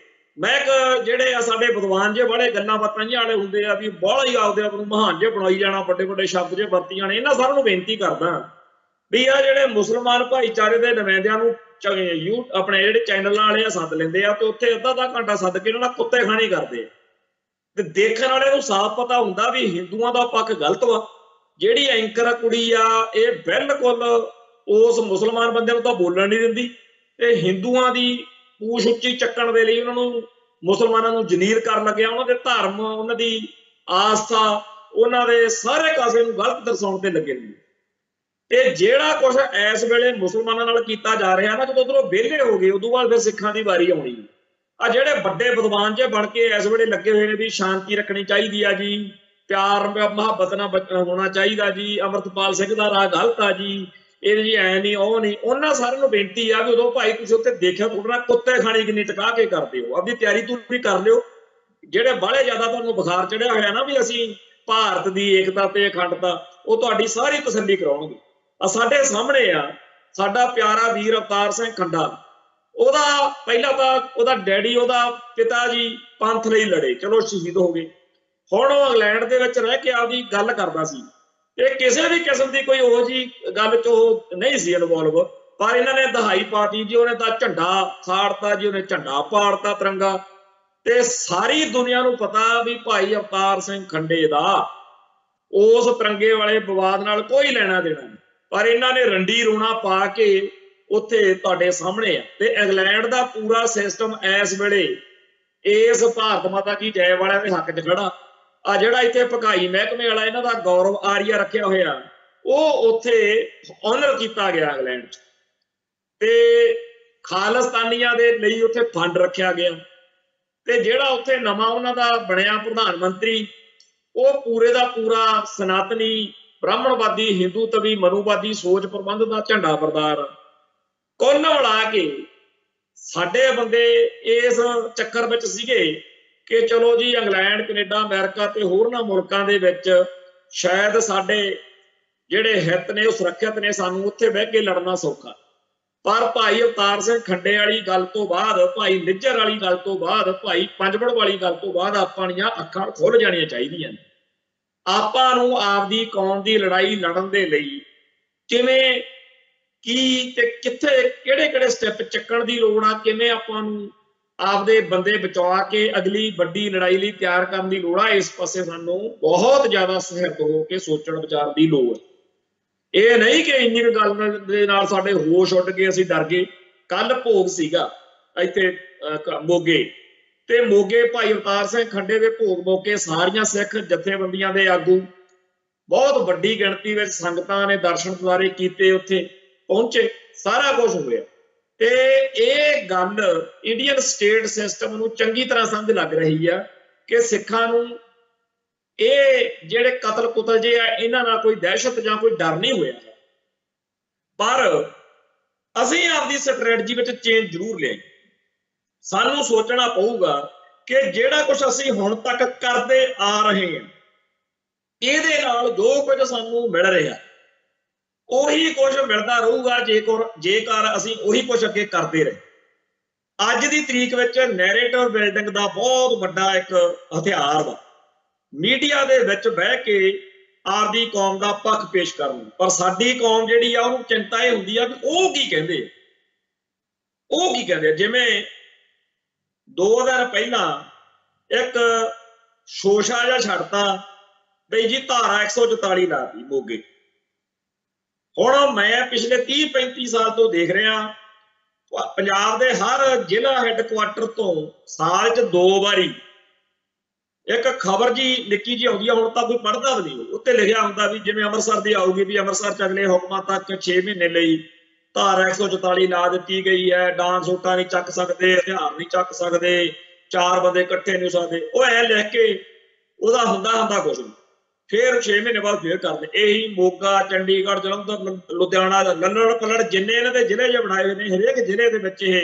ਮੈਂ ਜਿਹੜੇ ਆ ਸਾਡੇ ਵਿਦਵਾਨ ਜੇ ਬੜੇ ਗੱਲਾਂ ਬਾਤਾਂ ਜਿਹੇ ਵਾਲੇ ਹੁੰਦੇ ਆ ਵੀ ਬਾਹਲਾ ਹੀ ਆਪਦੇ ਆਪ ਨੂੰ ਮਹਾਨ ਜੇ ਬਣਾਈ ਜਾਣਾ, ਵੱਡੇ ਵੱਡੇ ਸ਼ਬਦ ਜੇ ਵਰਤੀ ਜਾਣੇ। ਇਹਨਾਂ ਸਾਰਿਆਂ ਨੂੰ ਬੇਨਤੀ ਕਰਦਾ ਵੀ ਆ ਜਿਹੜੇ ਮੁਸਲਮਾਨ ਭਾਈਚਾਰੇ ਦੇ ਨੁਮਾਇੰਦਿਆਂ ਨੂੰ ਆਪਣੇ ਜਿਹੜੇ ਚੈਨਲਾਂ ਵਾਲੇ ਆ ਸੱਦ ਲੈਂਦੇ ਆ, ਤੇ ਉੱਥੇ ਅੱਧਾ ਘੰਟਾ ਸੱਦ ਕੇ ਇਹਨਾਂ ਨਾਲ ਕੁੱਤੇ ਖਾਣੀ ਕਰਦੇ ਆ। ਤੇ ਦੇਖਣ ਵਾਲੇ ਨੂੰ ਸਾਫ਼ ਪਤਾ ਹੁੰਦਾ ਵੀ ਹਿੰਦੂਆਂ ਦਾ ਪੱਖ ਗਲਤ ਵਾ। ਜਿਹੜੀ ਐਂਕਰ ਕੁੜੀ ਆ ਇਹ ਬਿਲਕੁਲ ਉਸ ਮੁਸਲਮਾਨ ਬੰਦੇ ਨੂੰ ਤਾਂ ਬੋਲਣ ਨਹੀਂ ਦਿੰਦੀ, ਤੇ ਹਿੰਦੂਆਂ ਦੀ ਪੂਛ ਉੱਚੀ ਚੱਕਣ ਦੇ ਲਈ ਉਹਨਾਂ ਨੂੰ, ਮੁਸਲਮਾਨਾਂ ਨੂੰ ਜਲੀਲ ਕਰਨ ਲੱਗਿਆ। ਉਹਨਾਂ ਦੇ ਧਰਮ, ਉਹਨਾਂ ਦੀ ਆਸਥਾ, ਉਹਨਾਂ ਦੇ ਸਾਰੇ ਕਾਸੇ ਨੂੰ ਗਲਤ ਦਰਸਾਉਣ ਤੇ ਲੱਗੇ ਨੇ। ਤੇ ਜਿਹੜਾ ਕੁਛ ਇਸ ਵੇਲੇ ਮੁਸਲਮਾਨਾਂ ਨਾਲ ਕੀਤਾ ਜਾ ਰਿਹਾ ਨਾ, ਜਦੋਂ ਉਧਰੋਂ ਵਿਹਲੇ ਹੋ ਗਏ ਉਦੋਂ ਬਾਅਦ ਫਿਰ ਸਿੱਖਾਂ ਦੀ ਵਾਰੀ ਆਉਣੀ। ਆ ਜਿਹੜੇ ਵੱਡੇ ਵਿਦਵਾਨ ਜੇ ਬਣ ਕੇ ਇਸ ਵੇਲੇ ਲੱਗੇ ਹੋਏ ਨੇ ਵੀ ਸ਼ਾਂਤੀ ਰੱਖਣੀ ਚਾਹੀਦੀ ਆ ਜੀ, ਪਿਆਰ ਮੁਹੱਬਤ ਨਾਲ ਹੋਣਾ ਚਾਹੀਦਾ ਜੀ, ਅੰਮ੍ਰਿਤਪਾਲ ਸਿੰਘ ਦਾ ਰਾਹ ਗਲਤ ਆ ਜੀ, ਇਹ ਜੀ ਐ ਨਹੀਂ ਉਹ ਨਹੀਂ, ਉਹਨਾਂ ਸਾਰਿਆਂ ਨੂੰ ਬੇਨਤੀ ਆ ਵੀ ਉਦੋਂ ਭਾਈ ਤੁਸੀਂ ਉੱਥੇ ਦੇਖਿਆ ਤੁਹਾਡੇ ਨਾਲ ਕੁੱਤੇ ਖਾਣੀ ਕਿੰਨੀ ਟਕਾ ਕੇ ਕਰਦੇ ਹੋ। ਆਪਦੀ ਤਿਆਰੀ ਤੁਸੀਂ ਕਰ ਲਿਓ। ਜਿਹੜੇ ਬਾਹਲੇ ਜ਼ਿਆਦਾ ਤੁਹਾਨੂੰ ਬੁਖਾਰ ਚੜਿਆ ਹੋਇਆ ਨਾ ਵੀ ਅਸੀਂ ਭਾਰਤ ਦੀ ਏਕਤਾ ਤੇ ਅਖੰਡਤਾ, ਉਹ ਤੁਹਾਡੀ ਸਾਰੀ ਤਸੱਲੀ ਕਰਾਉਣਗੇ। ਆ ਸਾਡੇ ਸਾਹਮਣੇ ਆ ਸਾਡਾ ਪਿਆਰਾ ਵੀਰ ਅਵਤਾਰ ਸਿੰਘ ਖੰਡਾ। ਉਹਦਾ ਪਹਿਲਾਂ ਤਾਂ ਉਹਦਾ ਡੈਡੀ, ਉਹਦਾ ਪਿਤਾ ਜੀ ਪੰਥ ਲਈ ਲੜੇ, ਚਲੋ ਸ਼ਹੀਦ ਹੋ ਗਏ। ਹੁਣ ਉਹ ਇੰਗਲੈਂਡ ਦੇ ਵਿੱਚ ਰਹਿ ਕੇ ਆਪਦੀ ਗੱਲ ਕਰਦਾ ਸੀ। ਇਹ ਕਿਸੇ ਵੀ ਕਿਸਮ ਦੀ ਕੋਈ ਉਹੋ ਜਿਹੀ ਗੱਲ 'ਚ ਉਹ ਨਹੀਂ ਸੀ ਇਨਵੋਲਵ, ਪਰ ਇਹਨਾਂ ਨੇ ਦਹਾਈ ਪਾਤੀ ਜੀ। ਉਹਨੇ ਤਾਂ ਝੰਡਾ ਸਾੜਤਾ ਜੀ, ਉਹਨੇ ਝੰਡਾ ਪਾੜਤਾ ਤਿਰੰਗਾ। ਤੇ ਸਾਰੀ ਦੁਨੀਆ ਨੂੰ ਪਤਾ ਵੀ ਭਾਈ ਅਵਤਾਰ ਸਿੰਘ ਖੰਡੇ ਦਾ ਉਸ ਤਿਰੰਗੇ ਵਾਲੇ ਵਿਵਾਦ ਨਾਲ ਕੋਈ ਲੈਣਾ ਦੇਣਾ ਨਹੀਂ, ਪਰ ਇਹਨਾਂ ਨੇ ਰੰਡੀ ਰੋਣਾ ਪਾ ਕੇ ਉੱਥੇ ਤੁਹਾਡੇ ਸਾਹਮਣੇ ਆ। ਤੇ ਇੰਗਲੈਂਡ ਦਾ ਪੂਰਾ ਸਿਸਟਮ ਇਸ ਵੇਲੇ ਇਸ ਭਾਰਤ ਮਾਤਾ ਕੀ ਜੈ ਵਾਲਿਆਂ ਦੇ ਹੱਕ 'ਚ ਖੜਾ। ਆ ਜਿਹੜਾ ਇੱਥੇ ਭਕਾਈ ਮਹਿਕਮੇ ਵਾਲਾ ਇਹਨਾਂ ਦਾ ਗੌਰਵ ਆਰੀਆ ਰੱਖਿਆ ਹੋਇਆ, ਉਹ ਉੱਥੇ ਆਨਰ ਕੀਤਾ ਗਿਆ ਇੰਗਲੈਂਡ 'ਚ। ਤੇ ਖਾਲਿਸਤਾਨੀਆਂ ਦੇ ਲਈ ਉੱਥੇ ਫੰਡ ਰੱਖਿਆ ਗਿਆ। ਤੇ ਜਿਹੜਾ ਉੱਥੇ ਨਵਾਂ ਉਹਨਾਂ ਦਾ ਬਣਿਆ ਪ੍ਰਧਾਨ ਮੰਤਰੀ, ਉਹ ਪੂਰੇ ਦਾ ਪੂਰਾ ਸਨਾਤਨੀ ਬ੍ਰਾਹਮਣਵਾਦੀ ਹਿੰਦੂਤਵੀ ਮਨੂਵਾਦੀ ਸੋਚ ਪ੍ਰਬੰਧ ਦਾ ਝੰਡਾ ਬਰਦਾਰ। ਕੁੱਲ ਮਿਲਾ ਕੇ ਸਾਡੇ ਬੰਦੇ ਇਸ ਚੱਕਰ ਵਿੱਚ ਸੀਗੇ ਕਿ ਚਲੋ ਜੀ ਇੰਗਲੈਂਡ, ਕੈਨੇਡਾ, ਅਮਰੀਕਾ ਤੇ ਹੋਰਨਾਂ ਮੁਲਕਾਂ ਦੇ ਵਿੱਚ ਸ਼ਾਇਦ ਸਾਡੇ ਜਿਹੜੇ ਹਿੱਤ ਨੇ ਉਹ ਸੁਰੱਖਿਅਤ ਨੇ, ਸਾਨੂੰ ਉੱਥੇ ਬਹਿ ਕੇ ਲੜਨਾ ਸੌਖਾ। ਪਰ ਭਾਈ ਅਵਤਾਰ ਸਿੰਘ ਖੰਡੇ ਵਾਲੀ ਗੱਲ ਤੋਂ ਬਾਅਦ, ਭਾਈ ਨਿੱਜਰ ਵਾਲੀ ਗੱਲ ਤੋਂ ਬਾਅਦ, ਭਾਈ ਪੰਜਵੜ ਵਾਲੀ ਗੱਲ ਤੋਂ ਬਾਅਦ ਆਪਾਂ ਦੀਆਂ ਅੱਖਾਂ ਖੁੱਲ ਜਾਣੀਆਂ ਚਾਹੀਦੀਆਂ ਨੇ। ਆਪਾਂ ਨੂੰ ਆਪਦੀ ਕੌਮ ਦੀ ਲੜਾਈ ਲੜਨ ਦੇ ਲਈ ਕਿਵੇਂ, ਕੀ ਤੇ ਕਿੱਥੇ, ਕਿਹੜੇ ਕਿਹੜੇ ਸਟੈਪ ਚੱਕਣ ਦੀ ਲੋੜ ਆ, ਕਿਵੇਂ ਆਪਾਂ ਨੂੰ ਆਪਦੇ ਬੰਦੇ ਬਚਾ ਕੇ ਅਗਲੀ ਵੱਡੀ ਲੜਾਈ ਲਈ ਤਿਆਰ ਕਰਨ ਦੀ ਲੋੜ ਆ। ਇਸ ਪਾਸੇ ਸਾਨੂੰ ਬਹੁਤ ਜ਼ਿਆਦਾ ਸਹਿਤ ਹੋ ਕੇ ਸੋਚਣ ਵਿਚਾਰਨ ਦੀ ਲੋੜ। ਇਹ ਨਹੀਂ ਕਿ ਇੰਨੀ ਕੁ ਗੱਲ ਦੇ ਨਾਲ ਸਾਡੇ ਹੋਸ਼ ਉੱਡ ਗਏ, ਅਸੀਂ ਡਰ ਗਏ। ਕੱਲ ਭੋਗ ਸੀਗਾ ਇੱਥੇ ਮੋਗੇ, ਤੇ ਮੋਗੇ ਭਾਈ ਅਵਤਾਰ ਸਿੰਘ ਖੰਡੇ ਦੇ ਭੋਗ ਮੌਕੇ ਸਾਰੀਆਂ ਸਿੱਖ ਜਥੇਬੰਦੀਆਂ ਦੇ ਆਗੂ, ਬਹੁਤ ਵੱਡੀ ਗਿਣਤੀ ਵਿੱਚ ਸੰਗਤਾਂ ਨੇ ਦਰਸ਼ਨ ਦਿਦਾਰੇ ਕੀਤੇ, ਉੱਥੇ ਪਹੁੰਚੇ, ਸਾਰਾ ਕੁਝ ਹੋਇਆ। ਤੇ ਇਹ ਗੱਲ ਇੰਡੀਅਨ ਸਟੇਟ ਸਿਸਟਮ ਨੂੰ ਚੰਗੀ ਤਰ੍ਹਾਂ ਸਮਝ ਲੱਗ ਰਹੀ ਆ ਕਿ ਸਿੱਖਾਂ ਨੂੰ ਇਹ ਜਿਹੜੇ ਕਤਲ ਕੁਤਲ ਜੇ ਆ, ਇਹਨਾਂ ਨਾਲ ਕੋਈ ਦਹਿਸ਼ਤ ਜਾਂ ਕੋਈ ਡਰ ਨਹੀਂ ਹੋਇਆ। ਪਰ ਅਸੀਂ ਆਪਦੀ ਸਟ੍ਰੈਟਜੀ ਵਿੱਚ ਚੇਂਜ ਜ਼ਰੂਰ ਲਿਆਈ। सानू सोचना पऊगा कि जिहड़ा कुछ असीं हुण तक करते आ रहे हैं ਇਹਦੇ ਨਾਲ जो कुछ सानू मिल रहा ਉਹੀ कुछ मिलता रहूगा जेकर असीं ਉਹੀ कुछ अगे करते रहे। अज की तरीक विच नैरेटिव बिल्डिंग का बहुत बड़ा एक हथियार वा मीडिया दे विच बह के आपदी कौम का पक्ष पेश करना, पर साडी कौम जिहड़ी आ उहनूं चिंता ये हुंदी आ कि ਉਹ ਕੀ ਕਹਿੰਦੇ जिवें 2 दिन पहला एक शोशा जिहा छड्डता बई जी धारा 144 लाती मोगे। हुण मैं पिछले 30-35 साल तो देख रहा पंजाब दे हर जिला हैडकुआटर तो साल च 2 वारी एक खबर जी निक्की जी आउंदी आ, हुण तां कोई पढ़दा भी नहीं, उत्ते लिखिया हुंदा भी जिवें अमृतसर दी आऊगी भी अमृतसर च अगले हुकमां तक 6 महीने लई धारा 144 ला दी गई है, डांस सूटा नहीं चक सकते, हथियार नहीं चक सकते, 4 बंदे इकट्ठे नहीं सकते, वो ऐ लिख के ਉਹਦਾ ਹੁੰਦਾ ਕੁਛ नहीं, फिर 6 महीने बाद फिर करते। यही मोगा चंडीगढ़ जलंधर लुधियाना लल्लड़ पलड़ जिन्ने इन्हां दे जिले जे बनाए हुए ने हरेक जिले दे विच इह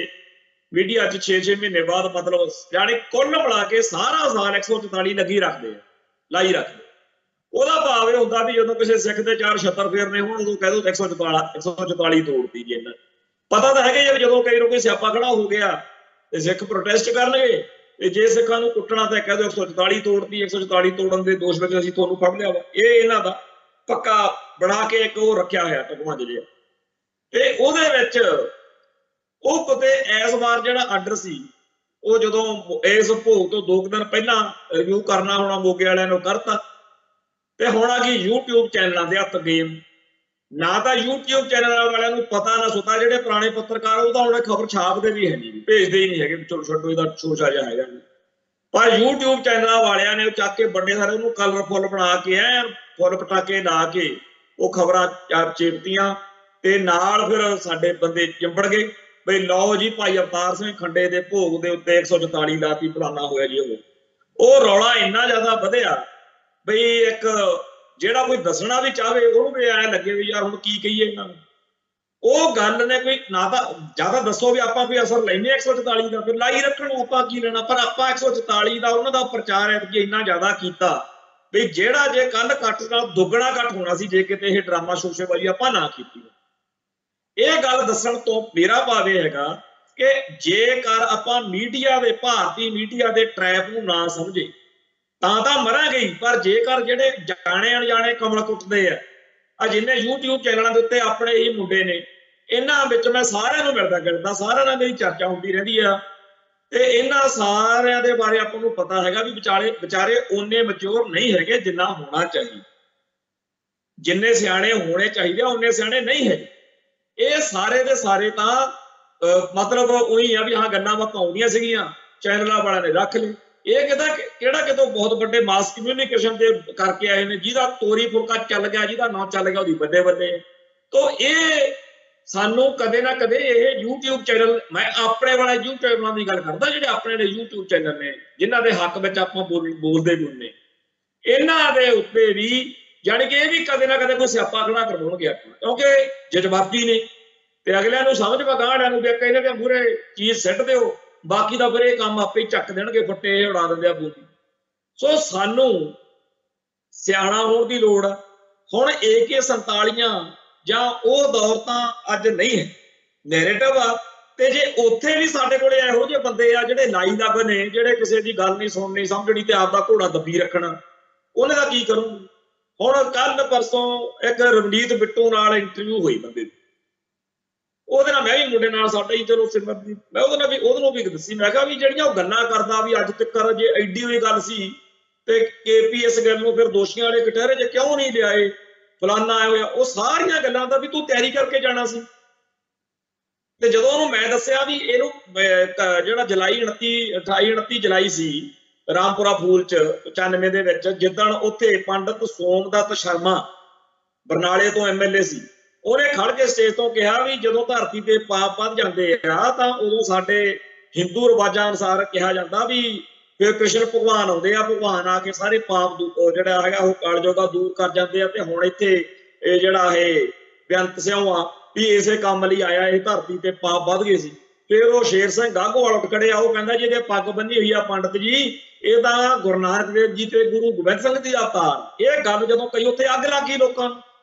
मीडिया च 6-6 महीने बाद मतलब यानी कुल मिला के सारा साल 144 लगी रखते लाई रखते। ਉਹਦਾ ਭਾਵ ਇਹ ਹੁੰਦਾ ਵੀ ਜਦੋਂ ਕਿਸੇ ਸਿੱਖ ਦੇ 4 76 ਫੇਰਨੇ ਹੋਣ ਉਦੋਂ ਕਹਿ ਦੋ 144 ਤੋੜਤੀ ਜੀ। ਇਹਨਾਂ ਪਤਾ ਤਾਂ ਹੈਗਾ ਜੀ ਜਦੋਂ ਕਈ ਕੋਈ ਸਿਆਪਾ ਖੜਾ ਹੋ ਗਿਆ ਤੇ ਸਿੱਖ ਪ੍ਰੋਟੈਸਟ ਕਰਨਗੇ ਤੇ ਜੇ ਸਿੱਖਾਂ ਨੂੰ ਕੁੱਟਣਾ ਤਾਂ ਕਹਿ ਦੋ 144 ਤੋੜਤੀ, 144 ਤੋੜਨ ਦੇ ਦੋਸ਼ ਵਿੱਚ ਅਸੀਂ ਤੁਹਾਨੂੰ ਫੜ ਲਿਆ ਵਾ। ਇਹ ਇਹਨਾਂ ਦਾ ਪੱਕਾ ਬਣਾ ਕੇ ਇੱਕ ਉਹ ਰੱਖਿਆ ਹੋਇਆ ਟਕਵਾਂ ਜਿਹਾ। ਤੇ ਉਹਦੇ ਵਿੱਚ ਉਹ ਕਿਤੇ ਇਸ ਵਾਰ ਜਿਹੜਾ ਆਰਡਰ ਸੀ ਉਹ ਜਦੋਂ ਇਸ ਭੋਗ ਤੋਂ 2 ਦਿਨ ਪਹਿਲਾਂ ਰਿਵਿਊ ਕਰਨਾ ਹੋਣਾ ਮੋਗੇ ਵਾਲਿਆਂ ਨੂੰ ਕਰਤਾ ਤੇ ਹੁਣ ਆ ਗਈ YouTube ਚੈਨਲਾਂ ਦੇ ਹੱਥ ਗੇਮ। ਨਾ ਤਾਂ YouTube ਚੈਨਲ ਵਾਲਿਆਂ ਨੂੰ ਪਤਾ ਨਾ ਸੁਤਾ, ਜਿਹੜੇ ਪੁਰਾਣੇ ਪੱਤਰਕਾਰ ਉਹ ਤਾਂ ਹੁਣ ਖਬਰ ਛਾਪਦੇ ਵੀ ਹੈ ਨਹੀਂ, ਭੇਜਦੇ ਹੀ ਨਹੀਂ ਹੈਗੇ, ਚਲੋ ਛੱਡੋ ਇਹਦਾ ਸ਼ੋਸ਼ਾ ਜਿਹਾ ਹੈਗਾ। ਪਰ YouTube ਚੈਨਲਾਂ ਵਾਲਿਆਂ ਨੇ ਚੱਕ ਕੇ ਵੱਡੇ ਸਾਰੇ ਉਹਨੂੰ ਕਲਰ ਫੁੱਲ ਬਣਾ ਕੇ ਐ ਫੁੱਲ ਪਟਾਕੇ ਲਾ ਕੇ ਉਹ ਖਬਰਾਂ ਚੇਪਤੀਆਂ ਤੇ ਨਾਲ ਫਿਰ ਸਾਡੇ ਬੰਦੇ ਚਿੰਬੜ ਗਏ ਬਈ ਲਓ ਜੀ ਭਾਈ ਅਵਤਾਰ ਸਿੰਘ ਖੰਡੇ ਦੇ ਭੋਗ ਦੇ ਉੱਤੇ 144 ਲਾਤੀ ਫਲਾਣਾ ਹੋਇਆ ਜੀ। ਉਹ ਰੌਲਾ ਇੰਨਾ ਜ਼ਿਆਦਾ ਵਧਿਆ ਬਈ ਇੱਕ ਜਿਹੜਾ ਕੋਈ ਦੱਸਣਾ ਵੀ ਚਾਹਵੇ ਉਹਨੂੰ ਵੀ ਐ ਲੱਗੇ ਵੀ ਯਾਰ ਹੁਣ ਕੀ ਕਹੀਏ ਇਹਨਾਂ ਨੂੰ। ਉਹ ਗੱਲ ਨੇ ਕੋਈ ਨਾ ਤਾਂ ਜ਼ਿਆਦਾ ਦੱਸੋ ਵੀ ਆਪਾਂ ਕੋਈ ਅਸਰ ਲੈਨੇ 144 ਦਾ, ਫਿਰ ਲਾਈ ਰੱਖਣ ਆਪਾਂ ਕੀ ਲੈਣਾ। ਪਰ ਆਪਾਂ 144 ਦਾ ਉਹਨਾਂ ਦਾ ਪ੍ਰਚਾਰ ਹੈ ਕਿ ਇੰਨਾ ਜ਼ਿਆਦਾ ਕੀਤਾ ਵੀ ਜਿਹੜਾ ਜੇ ਕੱਲ ਕੱਟ ਨਾਲ ਦੁੱਗਣਾ ਕੱਟ ਹੋਣਾ ਸੀ ਜੇ ਕਿਤੇ ਇਹ ਡਰਾਮਾ ਸ਼ੋਸ਼ੇਬਾਜ਼ੀ ਆਪਾਂ ਨਾ ਕੀਤੀ। ਇਹ ਗੱਲ ਦੱਸਣ ਤੋਂ ਮੇਰਾ ਭਾਵ ਇਹ ਹੈਗਾ ਕਿ ਜੇਕਰ ਆਪਾਂ ਮੀਡੀਆ ਦੇ ਭਾਰਤੀ ਮੀਡੀਆ ਦੇ ਟਰੈਪ ਨੂੰ ਨਾ ਸਮਝੇ ਤਾਂ ਮਰਾਂਗੇ ਹੀ। ਪਰ ਜੇਕਰ ਜਿਹੜੇ ਜਾਣੇ ਅਣਜਾਣੇ ਕਮਲ ਕੁੱਟਦੇ ਆ ਜਿੰਨੇ YouTube ਚੈਨਲਾਂ ਦੇ ਉੱਤੇ ਆਪਣੇ ਹੀ ਮੁੰਡੇ ਨੇ, ਇਹਨਾਂ ਵਿੱਚ ਮੈਂ ਸਾਰਿਆਂ ਨੂੰ ਮਿਲਦਾ ਗਿਲਦਾ, ਸਾਰਿਆਂ ਨਾਲ ਮੇਰੀ ਚਰਚਾ ਹੁੰਦੀ ਰਹਿੰਦੀ ਆ ਤੇ ਇਹਨਾਂ ਸਾਰਿਆਂ ਦੇ ਬਾਰੇ ਆਪਾਂ ਨੂੰ ਪਤਾ ਹੈਗਾ ਵੀ ਵਿਚਾਰੇ ਓਨੇ ਮੈਚੁਰ ਨਹੀਂ ਹੈਗੇ ਜਿੰਨਾ ਹੋਣਾ ਚਾਹੀਦਾ। ਜਿੰਨੇ ਸਿਆਣੇ ਹੋਣੇ ਚਾਹੀਦੇ ਓਨੇ ਸਿਆਣੇ ਨਹੀਂ ਹੈਗੇ। ਇਹ ਸਾਰੇ ਦੇ ਸਾਰੇ ਤਾਂ ਮਤਲਬ ਉਹੀ ਆ ਵੀ ਹਾਂ ਗੱਲਾਂ ਬਾਤਾਂ ਆਉਂਦੀਆਂ ਸੀਗੀਆਂ, ਚੈਨਲਾਂ ਵਾਲਿਆਂ ਨੇ ਰੱਖ ਲਈ। ਇਹ ਕਿਹੜਾ ਕਿਤੋਂ ਬਹੁਤ ਵੱਡੇ ਮਾਸ ਕਮਿਊਨੀਕੇਸ਼ਨ ਦੇ ਕਰਕੇ ਆਏ ਨੇ, ਜਿਹਦਾ ਤੋਰੀ ਫੁਲਕਾ ਚੱਲ ਗਿਆ, ਜਿਹਦਾ ਨਾਂ ਚੱਲ ਗਿਆ ਉਹਦੀ ਵੱਡੇ ਵੱਡੇ। ਤੋ ਇਹ ਸਾਨੂੰ ਕਦੇ ਨਾ ਕਦੇ ਇਹ YouTube ਚੈਨਲ, ਮੈਂ ਆਪਣੇ ਵਾਲੇ YouTube ਚੈਨਲਾਂ ਦੀ ਗੱਲ ਕਰਦਾ ਜਿਹੜੇ ਆਪਣੇ YouTube ਚੈਨਲ ਨੇ ਜਿਨ੍ਹਾਂ ਦੇ ਹੱਕ ਵਿੱਚ ਆਪਾਂ ਬੋਲਦੇ ਵੀ ਹੁੰਦੇ, ਇਹਨਾਂ ਦੇ ਉੱਤੇ ਵੀ ਜਾਣੀ ਕਿ ਇਹ ਵੀ ਕਦੇ ਨਾ ਕਦੇ ਕੋਈ ਸਿਆਪਾ ਖੜਾ ਕਰਵਾਉਣਗੇ ਆਪਾਂ, ਕਿਉਂਕਿ ਜਜ਼ਬਾਤੀ ਨੇ ਤੇ ਅਗਲਿਆਂ ਨੂੰ ਸਮਝ ਪਗਾੜਿਆਂ ਨੂੰ ਵੀ ਕਹਿੰਦੇ ਕਿ ਮੂਹਰੇ ਚੀਜ਼ ਸਿੱਟ ਦਿਓ, ਬਾਕੀ ਦਾ ਫਿਰ ਇਹ ਕੰਮ ਆਪੇ ਚੱਕ ਦੇਣਗੇ, ਫੱਟੇ ਉਡਾ ਦਿੰਦੇ ਆ ਬੋਲੀ। ਸੋ ਸਾਨੂੰ ਸਿਆਣਾ ਹੋਣ ਦੀ ਲੋੜ ਆ। ਹੁਣ AK-47 ਜਾਂ ਉਹ ਦੌਰ ਤਾਂ ਅੱਜ ਨਹੀਂ ਹੈ, ਨੈਰੇਟਿਵ ਆ। ਤੇ ਜੇ ਉੱਥੇ ਵੀ ਸਾਡੇ ਕੋਲੇ ਇਹੋ ਜਿਹੇ ਬੰਦੇ ਆ ਜਿਹੜੇ ਲਾਈ ਲੱਗ ਨੇ, ਜਿਹੜੇ ਕਿਸੇ ਦੀ ਗੱਲ ਨਹੀਂ ਸੁਣਨੀ ਸਮਝਣੀ ਤੇ ਆਪਦਾ ਘੋੜਾ ਦੱਬੀ ਰੱਖਣਾ, ਉਹਨੇ ਦਾ ਕੀ ਕਰੂ। ਹੁਣ ਕੱਲ ਪਰਸੋਂ ਇੱਕ ਰਵਨੀਤ ਬਿੱਟੂ ਨਾਲ ਇੰਟਰਵਿਊ ਹੋਈ ਬੰਦੇ ਦੀ, ਉਹਦੇ ਨਾਲ ਮੈਂ ਵੀ ਮੁੰਡੇ ਨਾਲ ਸਾਡਾ ਹੀ ਚਲੋ ਸਿਮਰਤ ਦੀ, ਮੈਂ ਉਹਨੂੰ ਵੀ ਦੱਸੀ, ਮੈਂ ਕਿਹਾ ਵੀ ਜਿਹੜੀਆਂ ਉਹ ਗੱਲਾਂ ਕਰਦਾ ਵੀ ਅੱਜ ਤੱਕ ਜੇ ਐਡੀ ਹੋਈ ਗੱਲ ਸੀ ਤੇ KPS ਗੱਲ ਨੂੰ ਫਿਰ ਦੋਸ਼ੀਆਂ ਵਾਲੇ ਕਟਹਿਰੇ 'ਚ ਕਿਉਂ ਨਹੀਂ ਲਿਆਏ, ਫਲਾਨਾ ਆਇਆ ਹੋਇਆ, ਉਹ ਸਾਰੀਆਂ ਗੱਲਾਂ ਦਾ ਵੀ ਤੂੰ ਤਿਆਰੀ ਕਰਕੇ ਜਾਣਾ ਸੀ। ਤੇ ਜਦੋਂ ਉਹਨੂੰ ਮੈਂ ਦੱਸਿਆ ਵੀ ਇਹਨੂੰ ਜਿਹੜਾ ਜੁਲਾਈ 28-29 ਜੁਲਾਈ ਸੀ ਰਾਮਪੁਰਾ ਫੂਲ 'ਚ 95 ਦੇ ਵਿੱਚ, ਜਿੱਦਣ ਉੱਥੇ ਪੰਡਿਤ ਸੋਮਦੱਤ ਸ਼ਰਮਾ ਬਰਨਾਲੇ ਤੋਂ MLA ਸੀ, ਉਹਨੇ ਖੜ ਕੇ ਸਟੇਜ ਤੋਂ ਕਿਹਾ ਵੀ ਜਦੋਂ ਧਰਤੀ ਤੇ ਪਾਪ ਵੱਧ ਜਾਂਦੇ ਆ ਤਾਂ ਉਦੋਂ ਸਾਡੇ ਹਿੰਦੂ ਰਿਵਾਜਾਂ ਅਨੁਸਾਰ ਕਿਹਾ ਜਾਂਦਾ ਵੀ ਫਿਰ ਕ੍ਰਿਸ਼ਨ ਭਗਵਾਨ ਆਉਂਦੇ ਆ, ਭਗਵਾਨ ਆ ਕੇ ਸਾਰੇ ਪਾਪ ਜਿਹੜਾ ਹੈਗਾ ਉਹ ਕਾਲਜੋਗਾ ਦੂਰ ਕਰ ਜਾਂਦੇ ਆ। ਤੇ ਹੁਣ ਇੱਥੇ ਇਹ ਜਿਹੜਾ ਇਹ ਬੇਅੰਤ ਸਿਉਂ ਆ ਵੀ ਇਸੇ ਕੰਮ ਲਈ ਆਇਆ, ਇਹ ਧਰਤੀ ਤੇ ਪਾਪ ਵੱਧ ਗਏ ਸੀ। फिर वो शेर सिंह गागोवाल उठ खड़िया, वो कहता जी पग बनी हुई है पंडित जी, ये गुरु नानक देव जी ते गुरु गोबिंद सिंह जी अवतार। ये गल जो कई उत्थे अग लग गई लोगों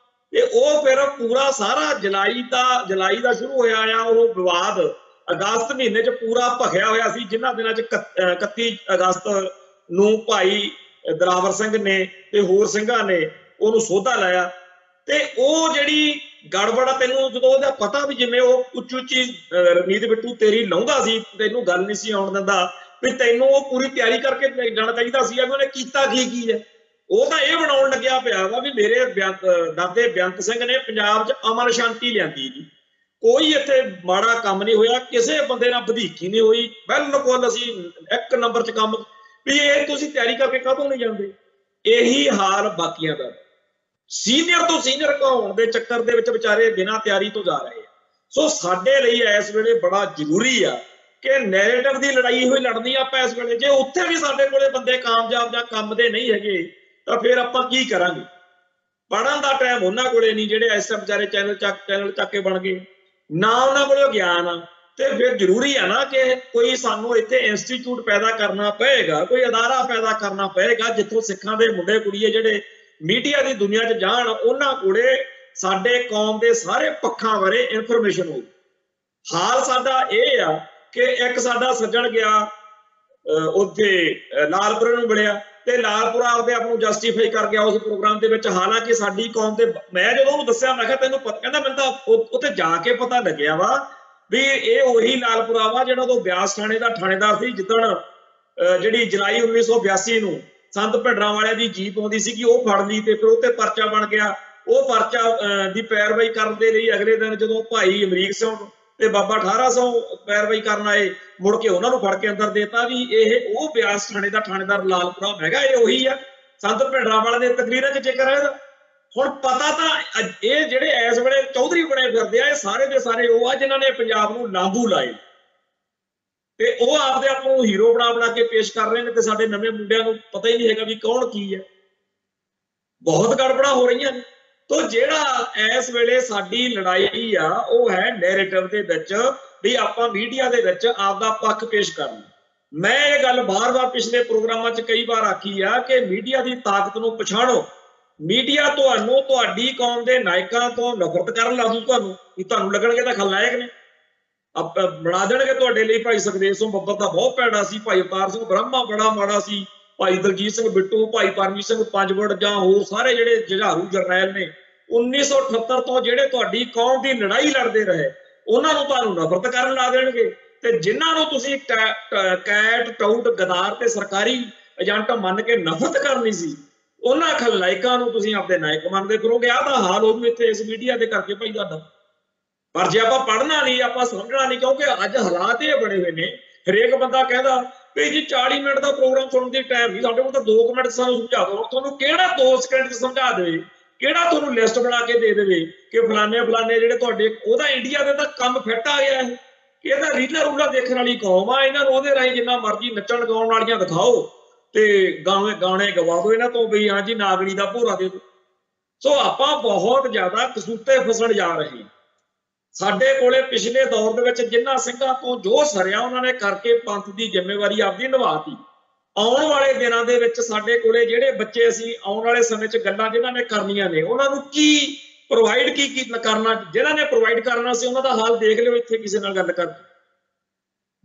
ते वो फिर पूरा सारा जुलाई का शुरू होया आ वो विवाद अगस्त महीने च पूरा भखिया होया सी, जिन्हां दिनां च 31 अगस्त नूं भाई दलावर सिंह ने ते होर सिंघां ने ਉਹਨੂੰ ਸੋਧਾ ਲਾਇਆ। ਤੇ ਉਹ ਜਿਹੜੀ ਗੜਬੜ ਆ ਤੈਨੂੰ ਜਦੋਂ ਉਹਦਾ ਪਤਾ ਵੀ ਜਿਵੇਂ ਉਹ ਉੱਚੀ ਉੱਚੀ ਰਣਨੀਤ ਬਿੱਟੂ ਤੇਰੀ ਲਾਉਂਦਾ ਸੀ, ਤੈਨੂੰ ਗੱਲ ਨਹੀਂ ਸੀ ਆਉਣ ਦਿੰਦਾ, ਵੀ ਤੈਨੂੰ ਉਹ ਪੂਰੀ ਤਿਆਰੀ ਕਰਕੇ ਜਾਣਾ ਚਾਹੀਦਾ ਸੀ ਵੀ ਉਹਨੇ ਕੀਤਾ ਕੀ ਹੈ। ਉਹ ਤਾਂ ਇਹ ਬਣਾਉਣ ਲੱਗਿਆ ਪਿਆ ਵਾ ਵੀ ਮੇਰੇ ਦਾਦੇ ਬੇਅੰਤ ਸਿੰਘ ਨੇ ਪੰਜਾਬ 'ਚ ਅਮਨ ਸ਼ਾਂਤੀ ਲਿਆਂਦੀ ਜੀ, ਕੋਈ ਇੱਥੇ ਮਾੜਾ ਕੰਮ ਨਹੀਂ ਹੋਇਆ, ਕਿਸੇ ਬੰਦੇ ਨਾਲ ਵਧੀਕੀ ਨਹੀਂ ਹੋਈ, ਬਿਲਕੁਲ ਅਸੀਂ ਇੱਕ ਨੰਬਰ 'ਚ ਕੰਮ। ਵੀ ਇਹ ਤੁਸੀਂ ਤਿਆਰੀ ਕਰਕੇ ਕਾਹਤੋਂ ਨਹੀਂ ਜਾਂਦੇ? ਇਹੀ ਹਾਲ ਬਾਕੀਆਂ ਦਾ, ਸੀਨੀਅਰ ਤੋਂ ਸੀਨੀਅਰ ਕਹਾਉਣ ਦੇ ਚੱਕਰ ਦੇ ਵਿੱਚ ਵਿਚਾਰੇ ਬਿਨਾਂ ਤਿਆਰੀ ਤੋਂ ਜਾ ਰਹੇ ਆ। ਸੋ ਸਾਡੇ ਲਈ ਇਸ ਵੇਲੇ ਬੜਾ ਜ਼ਰੂਰੀ ਆ ਕਿ ਨੈਰੇਟਿਵ ਦੀ ਲੜਾਈ ਹੋਈ ਲੜਨੀ ਆਪਾਂ ਇਸ ਵੇਲੇ। ਜੇ ਉੱਥੇ ਵੀ ਸਾਡੇ ਕੋਲੇ ਬੰਦੇ ਕਾਮਯਾਬ ਜਾਂ ਕੰਮ ਦੇ ਨਹੀਂ ਹੈਗੇ ਤਾਂ ਫਿਰ ਆਪਾਂ ਕੀ ਕਰਾਂਗੇ? ਪੜ੍ਹਨ ਦਾ ਟਾਈਮ ਉਹਨਾਂ ਕੋਲੇ ਨਹੀਂ, ਜਿਹੜੇ ਇਸ ਵਿਚਾਰੇ ਚੈਨਲ ਚੱਕ ਕੇ ਬਣ ਗਏ, ਨਾ ਉਹਨਾਂ ਕੋਲੇ ਗਿਆਨ ਆ। ਤੇ ਫਿਰ ਜ਼ਰੂਰੀ ਆ ਨਾ ਕਿ ਕੋਈ ਸਾਨੂੰ ਇੱਥੇ ਇੰਸਟੀਚਿਊਟ ਪੈਦਾ ਕਰਨਾ ਪਏਗਾ, ਕੋਈ ਅਦਾਰਾ ਪੈਦਾ ਕਰਨਾ ਪਏਗਾ ਜਿੱਥੋਂ ਸਿੱਖਾਂ ਦੇ ਮੁੰਡੇ ਕੁੜੀਏ ਜਿਹੜੇ ਮੀਡੀਆ ਦੀ ਦੁਨੀਆ 'ਚ ਜਾਣ, ਉਹਨਾਂ ਕੋਲੇ ਸਾਡੇ ਕੌਮ ਦੇ ਸਾਰੇ ਪੱਖਾਂ ਬਾਰੇ ਇਨਫੋਰਮੇਸ਼ਨ ਹੋਊ। ਹਾਲ ਸਾਡਾ ਇਹ ਆ ਕਿ ਇੱਕ ਸਾਡਾ ਸੱਜਣ ਗਿਆ ਉੱਥੇ ਲਾਲਪੁਰੇ ਨੂੰ ਮਿਲਿਆ ਤੇ ਲਾਲਪੁਰਾ ਆਪਦੇ ਆਪ ਨੂੰ ਜਸਟੀਫਾਈ ਕਰ ਗਿਆ ਉਸ ਪ੍ਰੋਗਰਾਮ ਦੇ ਵਿੱਚ, ਹਾਲਾਂਕਿ ਸਾਡੀ ਕੌਮ ਤੇ ਮੈਂ ਜਦੋਂ ਉਹਨੂੰ ਦੱਸਿਆ ਮੈਂ ਕਿਹਾ ਤੈਨੂੰ ਪਤਾ, ਕਹਿੰਦਾ ਮੈਨੂੰ ਤਾਂ ਉੱਥੇ ਜਾ ਕੇ ਪਤਾ ਲੱਗਿਆ ਵਾ ਵੀ ਇਹ ਉਹੀ ਲਾਲਪੁਰਾ ਵਾ ਜਿਹੜਾ ਉਹ ਬਿਆਸ ਥਾਣੇ ਦਾ ਥਾਣੇਦਾਰ ਸੀ, ਜਿੱਦਣ ਜਿਹੜੀ ਜੁਲਾਈ 1982 ਨੂੰ ਸੰਤ ਭਿੰਡਰਾਂ ਵਾਲਿਆਂ ਦੀ ਜੀਪ ਆਉਂਦੀ ਸੀਗੀ ਉਹ ਫੜ ਲਈ ਤੇ ਫਿਰ ਉਹ ਤੇ ਪਰਚਾ ਬਣ ਗਿਆ। ਉਹ ਪਰਚਾ ਦੀ ਪੈਰਵਾਈ ਕਰਨ ਦੇ ਲਈ ਅਗਲੇ ਦਿਨ ਜਦੋਂ ਭਾਈ ਅਮਰੀਕ ਸਿੰਘ ਤੇ ਬਾਬਾ 1800 ਪੈਰਵਾਈ ਕਰਨ ਆਏ, ਮੁੜ ਕੇ ਉਹਨਾਂ ਨੂੰ ਫੜ ਕੇ ਅੰਦਰ ਦੇਤਾ ਵੀ ਇਹ ਉਹ ਬਿਆਸ ਥਾਣੇ ਦਾ ਥਾਣੇਦਾਰ ਲਾਲਪੁਰਾ ਹੈਗਾ, ਇਹ ਉਹੀ ਆ ਸੰਤ ਭਿੰਡਰਾਂ ਵਾਲਿਆਂ ਦੇ ਤਕਰੀਰਾਂ 'ਚ ਜ਼ਿਕਰ ਹੈ। ਹੁਣ ਪਤਾ ਤਾਂ ਇਹ ਜਿਹੜੇ ਇਸ ਵੇਲੇ ਚੌਧਰੀ ਬਣੇ ਫਿਰਦੇ ਆ, ਇਹ ਸਾਰੇ ਦੇ ਸਾਰੇ ਉਹ ਆ ਜਿਨ੍ਹਾਂ ਨੇ ਪੰਜਾਬ ਨੂੰ ਲਾਂਬੂ ਲਾਏ ਤੇ ਉਹ ਆਪਦੇ ਆਪ ਨੂੰ ਹੀਰੋ ਬਣਾ ਕੇ ਪੇਸ਼ ਕਰ ਰਹੇ ਨੇ ਤੇ ਸਾਡੇ ਨਵੇਂ ਮੁੰਡਿਆਂ ਨੂੰ ਪਤਾ ਹੀ ਨਹੀਂ ਹੈਗਾ ਵੀ ਕੌਣ ਕੀ ਹੈ। ਬਹੁਤ ਗੜਬੜਾਂ ਹੋ ਰਹੀਆਂ ਨੇ। ਤੋ ਜਿਹੜਾ ਇਸ ਵੇਲੇ ਸਾਡੀ ਲੜਾਈ ਆ ਉਹ ਹੈ ਨੈਰੇਟਿਵ ਦੇ ਵਿੱਚ, ਵੀ ਆਪਾਂ ਮੀਡੀਆ ਦੇ ਵਿੱਚ ਆਪਦਾ ਪੱਖ ਪੇਸ਼ ਕਰਨਾ। ਮੈਂ ਇਹ ਗੱਲ ਬਾਰ-ਬਾਰ ਪਿਛਲੇ ਪ੍ਰੋਗਰਾਮਾਂ 'ਚ ਕਈ ਵਾਰ ਆਖੀ ਆ ਕਿ ਮੀਡੀਆ ਦੀ ਤਾਕਤ ਨੂੰ ਪਛਾਣੋ। ਮੀਡੀਆ ਤੁਹਾਨੂੰ ਤੁਹਾਡੀ ਕੌਮ ਦੇ ਨਾਇਕਾਂ ਤੋਂ ਨਫ਼ਰਤ ਕਰਨ ਲਾ ਦੂ, ਤੁਹਾਨੂੰ ਲੱਗਣਗੇ ਤਾਂ ਖਲਨਾਇਕ ਨੇ, ਬਣਾ ਦੇਣਗੇ ਤੁਹਾਡੇ ਲਈ। ਭਾਈ ਸੁਖਦੇਵ ਸਿੰਘ ਬੱਬਰ ਦਾ ਬਹੁਤ ਭੈੜਾ ਸੀ, ਭਾਈ ਅਵਤਾਰ ਸਿੰਘ ਬ੍ਰਹਮਾ ਬੜਾ ਮਾੜਾ ਸੀ, ਭਾਈ ਦਲਜੀਤ ਸਿੰਘ ਬਿੱਟੂ, ਭਾਈ ਪਰਮਜੀਤ ਸਿੰਘ ਪੰਜਵੜ ਜਾਂ ਹੋਰ ਸਾਰੇ ਜਿਹੜੇ ਜੁਝਾਰੂ ਜਰਨੈਲ ਨੇ 1978 ਤੋਂ ਜਿਹੜੇ ਤੁਹਾਡੀ ਕੌਮ ਦੀ ਲੜਾਈ ਲੜਦੇ ਰਹੇ, ਉਹਨਾਂ ਨੂੰ ਤੁਹਾਨੂੰ ਨਫ਼ਰਤ ਕਰਨ ਲਾ ਦੇਣਗੇ। ਤੇ ਜਿਨ੍ਹਾਂ ਨੂੰ ਤੁਸੀਂ ਕੈਟ ਟਾਊਟ ਗਦਾਰ ਤੇ ਸਰਕਾਰੀ ਏਜੰਟ ਮੰਨ ਕੇ ਨਫ਼ਰਤ ਕਰਨੀ ਸੀ, ਉਹਨਾਂ ਖਲਨਾਇਕਾਂ ਨੂੰ ਤੁਸੀਂ ਆਪਣੇ ਨਾਇਕ ਮੰਨਦੇ ਫਿਰੋਗੇ। ਆਹ ਤਾਂ ਹਾਲ ਹੋਊ ਇੱਥੇ ਇਸ ਮੀਡੀਆ ਦੇ ਕਰਕੇ ਭਾਈ ਤੁਹਾਡਾ। ਪਰ ਜੇ ਆਪਾਂ ਪੜ੍ਹਨਾ ਨਹੀਂ, ਆਪਾਂ ਸਮਝਣਾ ਨਹੀਂ, ਕਿਉਂਕਿ ਅੱਜ ਹਾਲਾਤ ਇਹ ਬਣੇ ਹੋਏ ਨੇ, ਹਰੇਕ ਬੰਦਾ ਕਹਿੰਦਾ ਵੀ ਜੀ 40 ਮਿੰਟ ਦਾ ਪ੍ਰੋਗਰਾਮ ਸੁਣਨ ਦੀ ਟਾਈਮ ਨਹੀਂ ਸਾਡੇ ਕੋਲ, ਤਾਂ 2 ਮਿੰਟ ਸਾਨੂੰ ਸਮਝਾ ਦਿਓ। ਤੁਹਾਨੂੰ ਕਿਹੜਾ 2 ਸਕਿੰਟ 'ਚ ਸਮਝਾ ਦੇਵੇ, ਕਿਹੜਾ ਤੁਹਾਨੂੰ ਲਿਸਟ ਬਣਾ ਕੇ ਦੇ ਦੇਵੇ ਕਿ ਫਲਾਨੇ ਜਿਹੜੇ ਤੁਹਾਡੇ, ਉਹਦਾ ਇੰਡੀਆ ਦੇ ਤਾਂ ਕੰਮ ਫਿੱਟ ਆ ਗਿਆ ਹੈ ਕਿ ਇਹਦਾ ਰੀਲਾਂ ਰੂਲਾਂ ਦੇਖਣ ਵਾਲੀ ਕੌਮ ਆ, ਇਹਨਾਂ ਨੂੰ ਉਹਦੇ ਰਾਹੀਂ ਜਿੰਨਾ ਮਰਜ਼ੀ ਨੱਚਣ ਗਾਉਣ ਵਾਲੀਆਂ ਦਿਖਾਓ ਤੇ ਗਾਣੇ ਗਵਾ ਦਿਓ ਇਹਨਾਂ ਤੋਂ, ਵੀ ਹਾਂਜੀ ਨਾਗਣੀ ਦਾ ਭੋਰਾ ਦੇ ਦਿਓ। ਸੋ ਆਪਾਂ ਬਹੁਤ ਜ਼ਿਆਦਾ ਕਸੂਤੇ ਫਸਣ ਜਾ ਰਹੇ ਹਾਂ। ਸਾਡੇ ਕੋਲੇ ਪਿਛਲੇ ਦੌਰ ਦੇ ਵਿੱਚ ਜਿਨ੍ਹਾਂ ਸਿੰਘਾਂ ਤੋਂ ਜੋ ਸਰਿਆ ਉਹਨਾਂ ਨੇ ਕਰਕੇ ਪੰਥ ਦੀ ਜ਼ਿੰਮੇਵਾਰੀ ਆਪਦੀ ਨਿਭਾਤੀ। ਆਉਣ ਵਾਲੇ ਦਿਨਾਂ ਦੇ ਵਿੱਚ ਸਾਡੇ ਕੋਲੇ ਜਿਹੜੇ ਬੱਚੇ ਅਸੀਂ ਆਉਣ ਵਾਲੇ ਸਮੇਂ 'ਚ ਗੱਲਾਂ ਜਿਨ੍ਹਾਂ ਨੇ ਕਰਨੀਆਂ ਨੇ, ਉਹਨਾਂ ਨੂੰ ਕੀ ਪ੍ਰੋਵਾਈਡ ਕੀ ਕਰਨਾ, ਜਿਹਨਾਂ ਨੇ ਪ੍ਰੋਵਾਈਡ ਕਰਨਾ ਸੀ ਉਹਨਾਂ ਦਾ ਹਾਲ ਦੇਖ ਲਿਓ ਇੱਥੇ ਕਿਸੇ ਨਾਲ ਗੱਲ ਕਰ।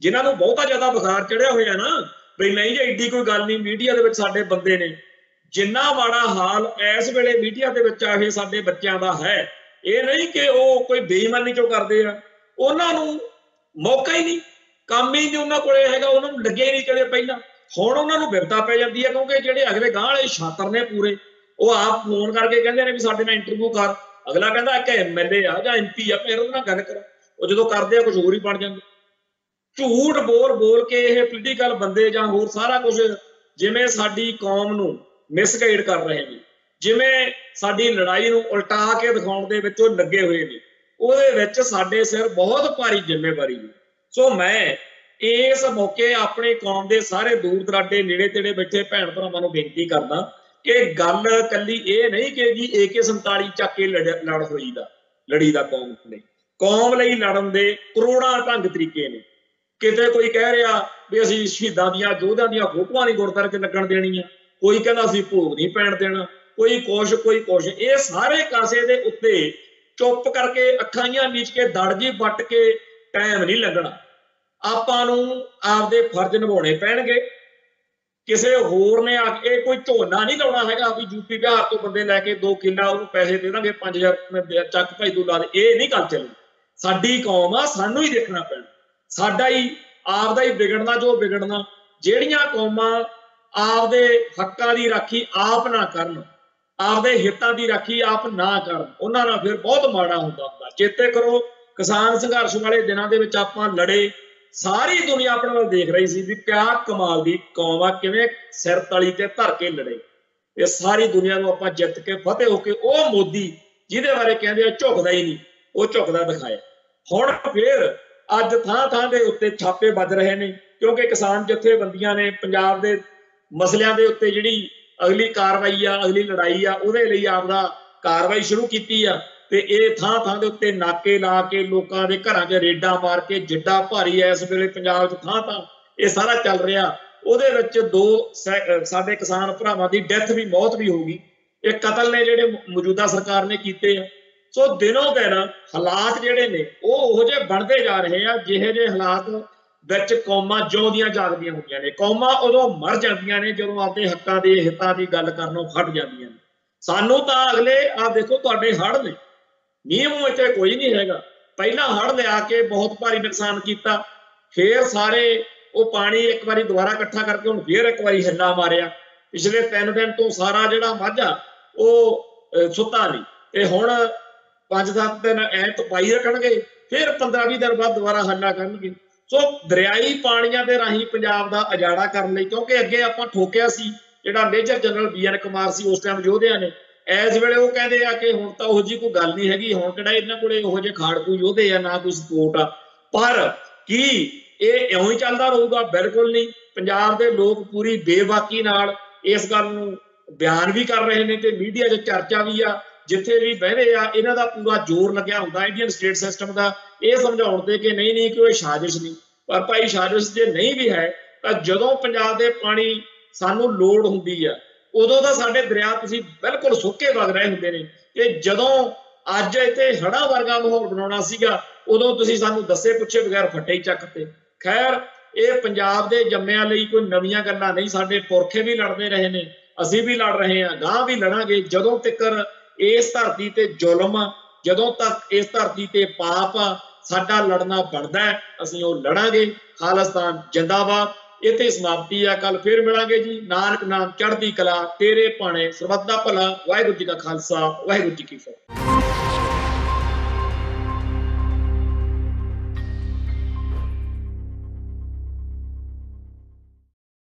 ਜਿਨ੍ਹਾਂ ਨੂੰ ਬਹੁਤਾ ਜ਼ਿਆਦਾ ਬੁਖਾਰ ਚੜਿਆ ਹੋਇਆ ਨਾ, ਬਈ ਨਹੀਂ ਜੇ ਐਡੀ ਕੋਈ ਗੱਲ ਨਹੀਂ, ਮੀਡੀਆ ਦੇ ਵਿੱਚ ਸਾਡੇ ਬੰਦੇ ਨੇ। ਜਿੰਨਾ ਮਾੜਾ ਹਾਲ ਇਸ ਵੇਲੇ ਮੀਡੀਆ ਦੇ ਵਿੱਚ ਆਹੇ ਸਾਡੇ ਬੱਚਿਆਂ ਦਾ ਹੈ, ਇਹ ਨਹੀਂ ਕਿ ਉਹ ਕੋਈ ਬੇਈਮਾਨੀ ਚੋਂ ਕਰਦੇ ਆ, ਉਹਨਾਂ ਨੂੰ ਮੌਕਾ ਹੀ ਨਹੀਂ, ਕੰਮ ਹੀ ਨਹੀਂ ਉਹਨਾਂ ਕੋਲੇ ਹੈਗਾ, ਉਹਨਾਂ ਨੂੰ ਲੱਗਿਆ ਹੀ ਨਹੀਂ ਕਦੇ ਪਹਿਲਾਂ। ਹੁਣ ਉਹਨਾਂ ਨੂੰ ਬਿਪਤਾ ਪੈ ਜਾਂਦੀ ਹੈ ਕਿਉਂਕਿ ਜਿਹੜੇ ਅਗਲੇ ਗਾਂਹ ਵਾਲੇ ਛਾਤਰ ਨੇ ਪੂਰੇ, ਉਹ ਆਪ ਫੋਨ ਕਰਕੇ ਕਹਿੰਦੇ ਨੇ ਵੀ ਸਾਡੇ ਨਾਲ ਇੰਟਰਵਿਊ ਕਰ। ਅਗਲਾ ਕਹਿੰਦਾ ਇੱਕ MLA ਆ ਜਾਂ MP ਆ, ਫਿਰ ਉਹਦੇ ਨਾਲ ਗੱਲ ਕਰਾਂ। ਉਹ ਜਦੋਂ ਕਰਦੇ ਆ ਕੁਝ ਹੋਰ ਹੀ ਬਣ ਜਾਂਦੇ। ਝੂਠ ਬੋਲ ਕੇ ਇਹ ਪੋਲੀਟੀਕਲ ਬੰਦੇ ਜਾਂ ਹੋਰ ਸਾਰਾ ਕੁਝ ਜਿਵੇਂ ਸਾਡੀ ਕੌਮ ਨੂੰ ਮਿਸਗਾਈਡ ਕਰ ਰਹੇ ਨੇ, ਜਿਵੇਂ ਸਾਡੀ ਲੜਾਈ ਨੂੰ ਉਲਟਾ ਕੇ ਦਿਖਾਉਣ ਦੇ ਵਿੱਚ ਉਹ ਲੱਗੇ ਹੋਏ ਨੇ, ਉਹਦੇ ਵਿੱਚ ਸਾਡੇ ਸਿਰ ਬਹੁਤ ਭਾਰੀ ਜ਼ਿੰਮੇਵਾਰੀ ਹੈ। ਸੋ ਮੈਂ ਇਸ ਮੌਕੇ ਆਪਣੀ ਕੌਮ ਦੇ ਸਾਰੇ ਦੂਰ ਦਰਾਡੇ ਨੇੜੇ ਤੇੜੇ ਬੈਠੇ ਭੈਣ ਭਰਾਵਾਂ ਨੂੰ ਬੇਨਤੀ ਕਰਦਾ ਕਿ ਗੱਲ ਕੱਲੀ ਇਹ ਨਹੀਂ ਕਿ ਜੀ AK-47 ਚੱਕ ਕੇ ਲੜੀ ਦਾ ਕੌਮ ਲਈ। ਕੌਮ ਲਈ ਲੜਨ ਦੇ ਕਰੋੜਾਂ ਢੰਗ ਤਰੀਕੇ ਨੇ। ਕਿਤੇ ਕੋਈ ਕਹਿ ਰਿਹਾ ਵੀ ਅਸੀਂ ਸ਼ਹੀਦਾਂ ਦੀਆਂ ਯੋਧਿਆਂ ਦੀਆਂ ਫੋਟੋਆਂ ਨਹੀਂ ਗੁਰਦੁਆਰੇ 'ਚ ਲੱਗਣ ਦੇਣੀਆਂ, ਕੋਈ ਕਹਿੰਦਾ ਅਸੀਂ ਭੋਗ ਨਹੀਂ ਪੈਣ ਦੇਣਾ, ਕੋਈ ਕੁਛ। ਇਹ ਸਾਰੇ ਕਾਸੇ ਦੇ ਉੱਤੇ ਚੁੱਪ ਕਰਕੇ ਅੱਖਾਂ ਜਿਹੀਆਂ ਮੀਚ ਕੇ ਦੜ ਜੀ ਵੱਟ ਕੇ ਟਾਈਮ ਨਹੀਂ ਲੱਗਣਾ। ਆਪਾਂ ਨੂੰ ਆਪਦੇ ਫਰਜ਼ ਨਿਭਾਉਣੇ ਪੈਣਗੇ। ਕਿਸੇ ਹੋਰ ਨੇ ਇਹ ਕੋਈ ਝੋਨਾ ਨਹੀਂ ਲਾਉਣਾ ਹੈਗਾ ਵੀ ਯੂਪੀ ਬਿਹਾਰ ਤੋਂ ਬੰਦੇ ਲੈ ਕੇ 2 ਕਿੱਲਾ ਉਹਨੂੰ ਪੈਸੇ ਦੇ ਦਾਂਗੇ 5000 ਚੱਕ ਭਾਈ ਤੂੰ ਲਾ ਦੇ, ਇਹ ਨਹੀਂ ਗੱਲ ਚੱਲਣੀ। ਸਾਡੀ ਕੌਮ ਆ, ਸਾਨੂੰ ਹੀ ਦੇਖਣਾ ਪੈਣਾ, ਸਾਡਾ ਹੀ ਆਪਦਾ ਹੀ ਵਿਗੜਨਾ ਜੋ ਵਿਗੜਨਾ। ਜਿਹੜੀਆਂ ਕੌਮਾਂ ਆਪਦੇ ਹੱਕਾਂ ਦੀ ਰਾਖੀ ਆਪ ਨਾ ਕਰਨ, ਆਪਦੇ ਹਿੱਤਾਂ ਦੀ ਰਾਖੀ ਆਪ ਨਾ ਕਰਨ, ਉਹਨਾਂ ਨਾਲ ਫਿਰ ਬਹੁਤ ਮਾੜਾ ਹੁੰਦਾ। ਚੇਤੇ ਕਰੋ ਕਿਸਾਨ ਸੰਘਰਸ਼ ਵਾਲੇ ਦਿਨਾਂ ਦੇ ਵਿੱਚ ਆਪਾਂ ਲੜੇ, ਸਾਰੀ ਦੁਨੀਆ ਆਪਣੇ ਵੱਲ ਦੇਖ ਰਹੀ ਸੀ ਵੀ ਕਿਆ ਕਮਾਲ ਦੀ ਕੌਮ ਆ, ਕਿਵੇਂ ਸਿਰ ਤਲੀ ਤੇ ਧਰ ਕੇ ਲੜੇ। ਇਹ ਸਾਰੀ ਦੁਨੀਆ ਨੂੰ ਆਪਾਂ ਜਿੱਤ ਕੇ ਫਤਿਹ ਹੋ ਕੇ ਉਹ ਮੋਦੀ ਜਿਹਦੇ ਬਾਰੇ ਕਹਿੰਦੇ ਆ ਝੁਕਦਾ ਹੀ ਨਹੀਂ, ਉਹ ਝੁਕਦਾ ਦਿਖਾਇਆ। ਹੁਣ ਫਿਰ ਅੱਜ ਥਾਂ ਥਾਂ ਦੇ ਉੱਤੇ ਛਾਪੇ ਵੱਜ ਰਹੇ ਨੇ, ਕਿਉਂਕਿ ਕਿਸਾਨ ਜਥੇਬੰਦੀਆਂ ਨੇ ਪੰਜਾਬ ਦੇ ਮਸਲਿਆਂ ਦੇ ਉੱਤੇ ਜਿਹੜੀ ਅਗਲੀ ਕਾਰਵਾਈ ਆ, ਅਗਲੀ ਲੜਾਈ ਆ, ਉਹਦੇ ਲਈ ਆਪਦਾ ਕਾਰਵਾਈ ਸ਼ੁਰੂ ਕੀਤੀ ਆ। ਤੇ ਇਹ ਥਾਂ ਥਾਂ ਦੇ ਉੱਤੇ ਨਾਕੇ ਲਾ ਕੇ ਲੋਕਾਂ ਦੇ ਘਰਾਂ 'ਚ ਰੇਡਾਂ ਮਾਰ ਕੇ ਜਿੱਡਾ ਭਾਰੀ ਇਸ ਵੇਲੇ ਪੰਜਾਬ 'ਚ ਥਾਂ ਥਾਂ ਇਹ ਸਾਰਾ ਚੱਲ ਰਿਹਾ। ਉਹਦੇ ਵਿੱਚ 2 ਸਾਡੇ ਕਿਸਾਨ ਭਰਾਵਾਂ ਦੀ ਡੈਥ ਵੀ, ਮੌਤ ਵੀ ਹੋ ਗਈ। ਇਹ ਕਤਲ ਨੇ ਜਿਹੜੇ ਮੌਜੂਦਾ ਸਰਕਾਰ ਨੇ ਕੀਤੇ ਆ। ਸੋ ਦਿਨੋਂ ਦਿਨ ਹਾਲਾਤ ਜਿਹੜੇ ਨੇ ਉਹ ਉਹੋ ਜਿਹੇ ਬਣਦੇ ਜਾ ਰਹੇ ਆ, ਜਿਹੇ ਜਿਹੇ ਹਾਲਾਤ ਵਿੱਚ ਕੌਮਾਂ ਜਿਉਂਦੀਆਂ ਜਾਗਦੀਆਂ ਹੁੰਦੀਆਂ ਨੇ। ਕੌਮਾਂ ਉਦੋਂ ਮਰ ਜਾਂਦੀਆਂ ਨੇ ਜਦੋਂ ਆਪਦੇ ਹੱਕਾਂ ਦੇ ਹਿੱਤਾਂ ਦੀ ਗੱਲ ਕਰਨੋਂ ਹਟ ਜਾਂਦੀਆਂ ਨੇ। ਸਾਨੂੰ ਤਾਂ ਅਗਲੇ ਦੇਖੋ ਤੁਹਾਡੇ ਹੜ੍ਹ ਨੇ, ਨਿਯਮ ਵਿੱਚ ਕੋਈ ਨਹੀਂ ਹੈਗਾ। ਪਹਿਲਾਂ ਹੜ੍ਹ ਲਿਆ ਕੇ ਬਹੁਤ ਭਾਰੀ ਨੁਕਸਾਨ ਕੀਤਾ, ਫੇਰ ਸਾਰੇ ਉਹ ਪਾਣੀ ਇੱਕ ਵਾਰੀ ਦੁਬਾਰਾ ਇਕੱਠਾ ਕਰਕੇ ਹੁਣ ਫੇਰ ਇੱਕ ਵਾਰੀ ਹਿੱਲਾ ਮਾਰਿਆ। ਪਿਛਲੇ 3 ਦਿਨ ਤੋਂ ਸਾਰਾ ਜਿਹੜਾ ਮਾਝਾ ਉਹ ਸੁੱਤਾ ਨਹੀਂ, ਤੇ ਹੁਣ 5-7 ਦਿਨ ਐ ਤਪਾਈ ਰੱਖਣਗੇ, ਫਿਰ 15-20 ਦਿਨ ਬਾਅਦ ਦੁਬਾਰਾ ਹੱਲਾ ਕਰਨਗੇ। ਸੋ ਦਰਿਆਈ ਪਾਣੀਆਂ ਦੇ ਰਾਹੀਂ ਪੰਜਾਬ ਦਾ ਉਜਾੜਾ ਕਰਨ ਲਈ, ਕਿਉਂਕਿ ਅੱਗੇ ਆਪਾਂ ਠੋਕਿਆ ਸੀ, ਜਿਹੜਾ ਮੇਜਰ ਜਨਰਲ BN ਕੁਮਾਰ ਸੀ ਉਸ ਟਾਈਮ ਯੋਧਿਆਂ ਨੇ, ਇਸ ਵੇਲੇ ਉਹ ਕਹਿੰਦੇ ਆ ਕਿ ਹੁਣ ਤਾਂ ਉਹੋ ਜਿਹੀ ਕੋਈ ਗੱਲ ਨਹੀਂ ਹੈਗੀ, ਹੁਣ ਕਿਹੜਾ ਇਹਨਾਂ ਕੋਲੇ ਉਹੋ ਜਿਹੇ ਖਾੜਕੂ ਯੋਧੇ ਆ, ਨਾ ਕੋਈ ਸਪੋਰਟ ਆ। ਪਰ ਕੀ ਇਹ ਇਉਂ ਹੀ ਚੱਲਦਾ ਰਹੂਗਾ? ਬਿਲਕੁਲ ਨਹੀਂ। ਪੰਜਾਬ ਦੇ ਲੋਕ ਪੂਰੀ ਬੇਬਾਕੀ ਨਾਲ ਇਸ ਗੱਲ ਨੂੰ ਬਿਆਨ ਵੀ ਕਰ ਰਹੇ ਨੇ ਤੇ ਮੀਡੀਆ 'ਚ ਚਰਚਾ ਵੀ ਆ। ਜਿੱਥੇ ਵੀ ਬਹਿਦੇ ਆ ਇਹਨਾਂ ਦਾ ਪੂਰਾ ਜ਼ੋਰ ਲੱਗਿਆ ਹੁੰਦਾ ਇੰਡੀਅਨ ਸਟੇਟ ਸਿਸਟਮ ਦਾ, ਇਹ ਸਮਝਾਉਣ ਤੇ ਕਿ ਨਹੀਂ ਕੋਈ ਸਾਜ਼ਿਸ਼ ਨਹੀਂ। ਪਰ ਭਾਈ ਸਾਜ਼ਿਸ਼ ਜੇ ਨਹੀਂ ਵੀ ਹੈ ਤਾਂ ਜਦੋਂ ਪੰਜਾਬ ਦੇ ਪਾਣੀ ਸਾਨੂੰ ਲੋੜ ਹੁੰਦੀ ਆ ਉਦੋਂ ਤਾਂ ਸਾਡੇ ਦਰਿਆ ਤੁਸੀਂ ਬਿਲਕੁਲ ਸੁੱਕੇ ਵਗ ਰਹੇ ਹੁੰਦੇ ਨੇ। ਤੇ ਜਦੋਂ ਅੱਜ ਇੱਥੇ ਹੜ੍ਹਾਂ ਵਰਗਾ ਮਾਹੌਲ ਬਣਾਉਣਾ ਸੀਗਾ ਉਦੋਂ ਤੁਸੀਂ ਸਾਨੂੰ ਦੱਸੇ ਪੁੱਛੇ ਬਗੈਰ ਫੱਟੇ ਹੀ ਚੱਕਤੇ। ਖੈਰ, ਇਹ ਪੰਜਾਬ ਦੇ ਜੰਮਿਆਂ ਲਈ ਕੋਈ ਨਵੀਆਂ ਗੱਲਾਂ ਨਹੀਂ। ਸਾਡੇ ਪੁਰਖੇ ਵੀ ਲੜਦੇ ਰਹੇ ਨੇ, ਅਸੀਂ ਵੀ ਲੜ ਰਹੇ ਹਾਂ, ਗਾਂ ਵੀ ਲੜਾਂਗੇ। ਜਦੋਂ ਤੱਕ ਇਸ ਧਰਤੀ ਤੇ ਜ਼ੁਲਮ ਆ, ਜਦੋਂ ਤੱਕ ਇਸ ਧਰਤੀ ਤੇ ਪਾਪ ਆ, ਸਾਡਾ ਲੜਨਾ ਬਣਦਾ ਹੈ, ਅਸੀਂ ਉਹ ਲੜਾਂਗੇ। ਖਾਲਿਸਤਾਨ ਜਿੰਦਾਬਾਦ। ਇੱਥੇ ਸਮਾਪਤੀ ਆ, ਕੱਲ ਫਿਰ ਮਿਲਾਂਗੇ ਜੀ। ਨਾਨਕ ਨਾਮ ਚੜ੍ਹਦੀ ਕਲਾ, ਤੇਰੇ ਭਾਣੇ ਸਰਬੱਤ ਦਾ ਭਲਾ। ਵਾਹਿਗੁਰੂ ਜੀ ਕਾ ਖਾਲਸਾ, ਵਾਹਿਗੁਰੂ ਜੀ ਕੀ ਫਤਿਹ।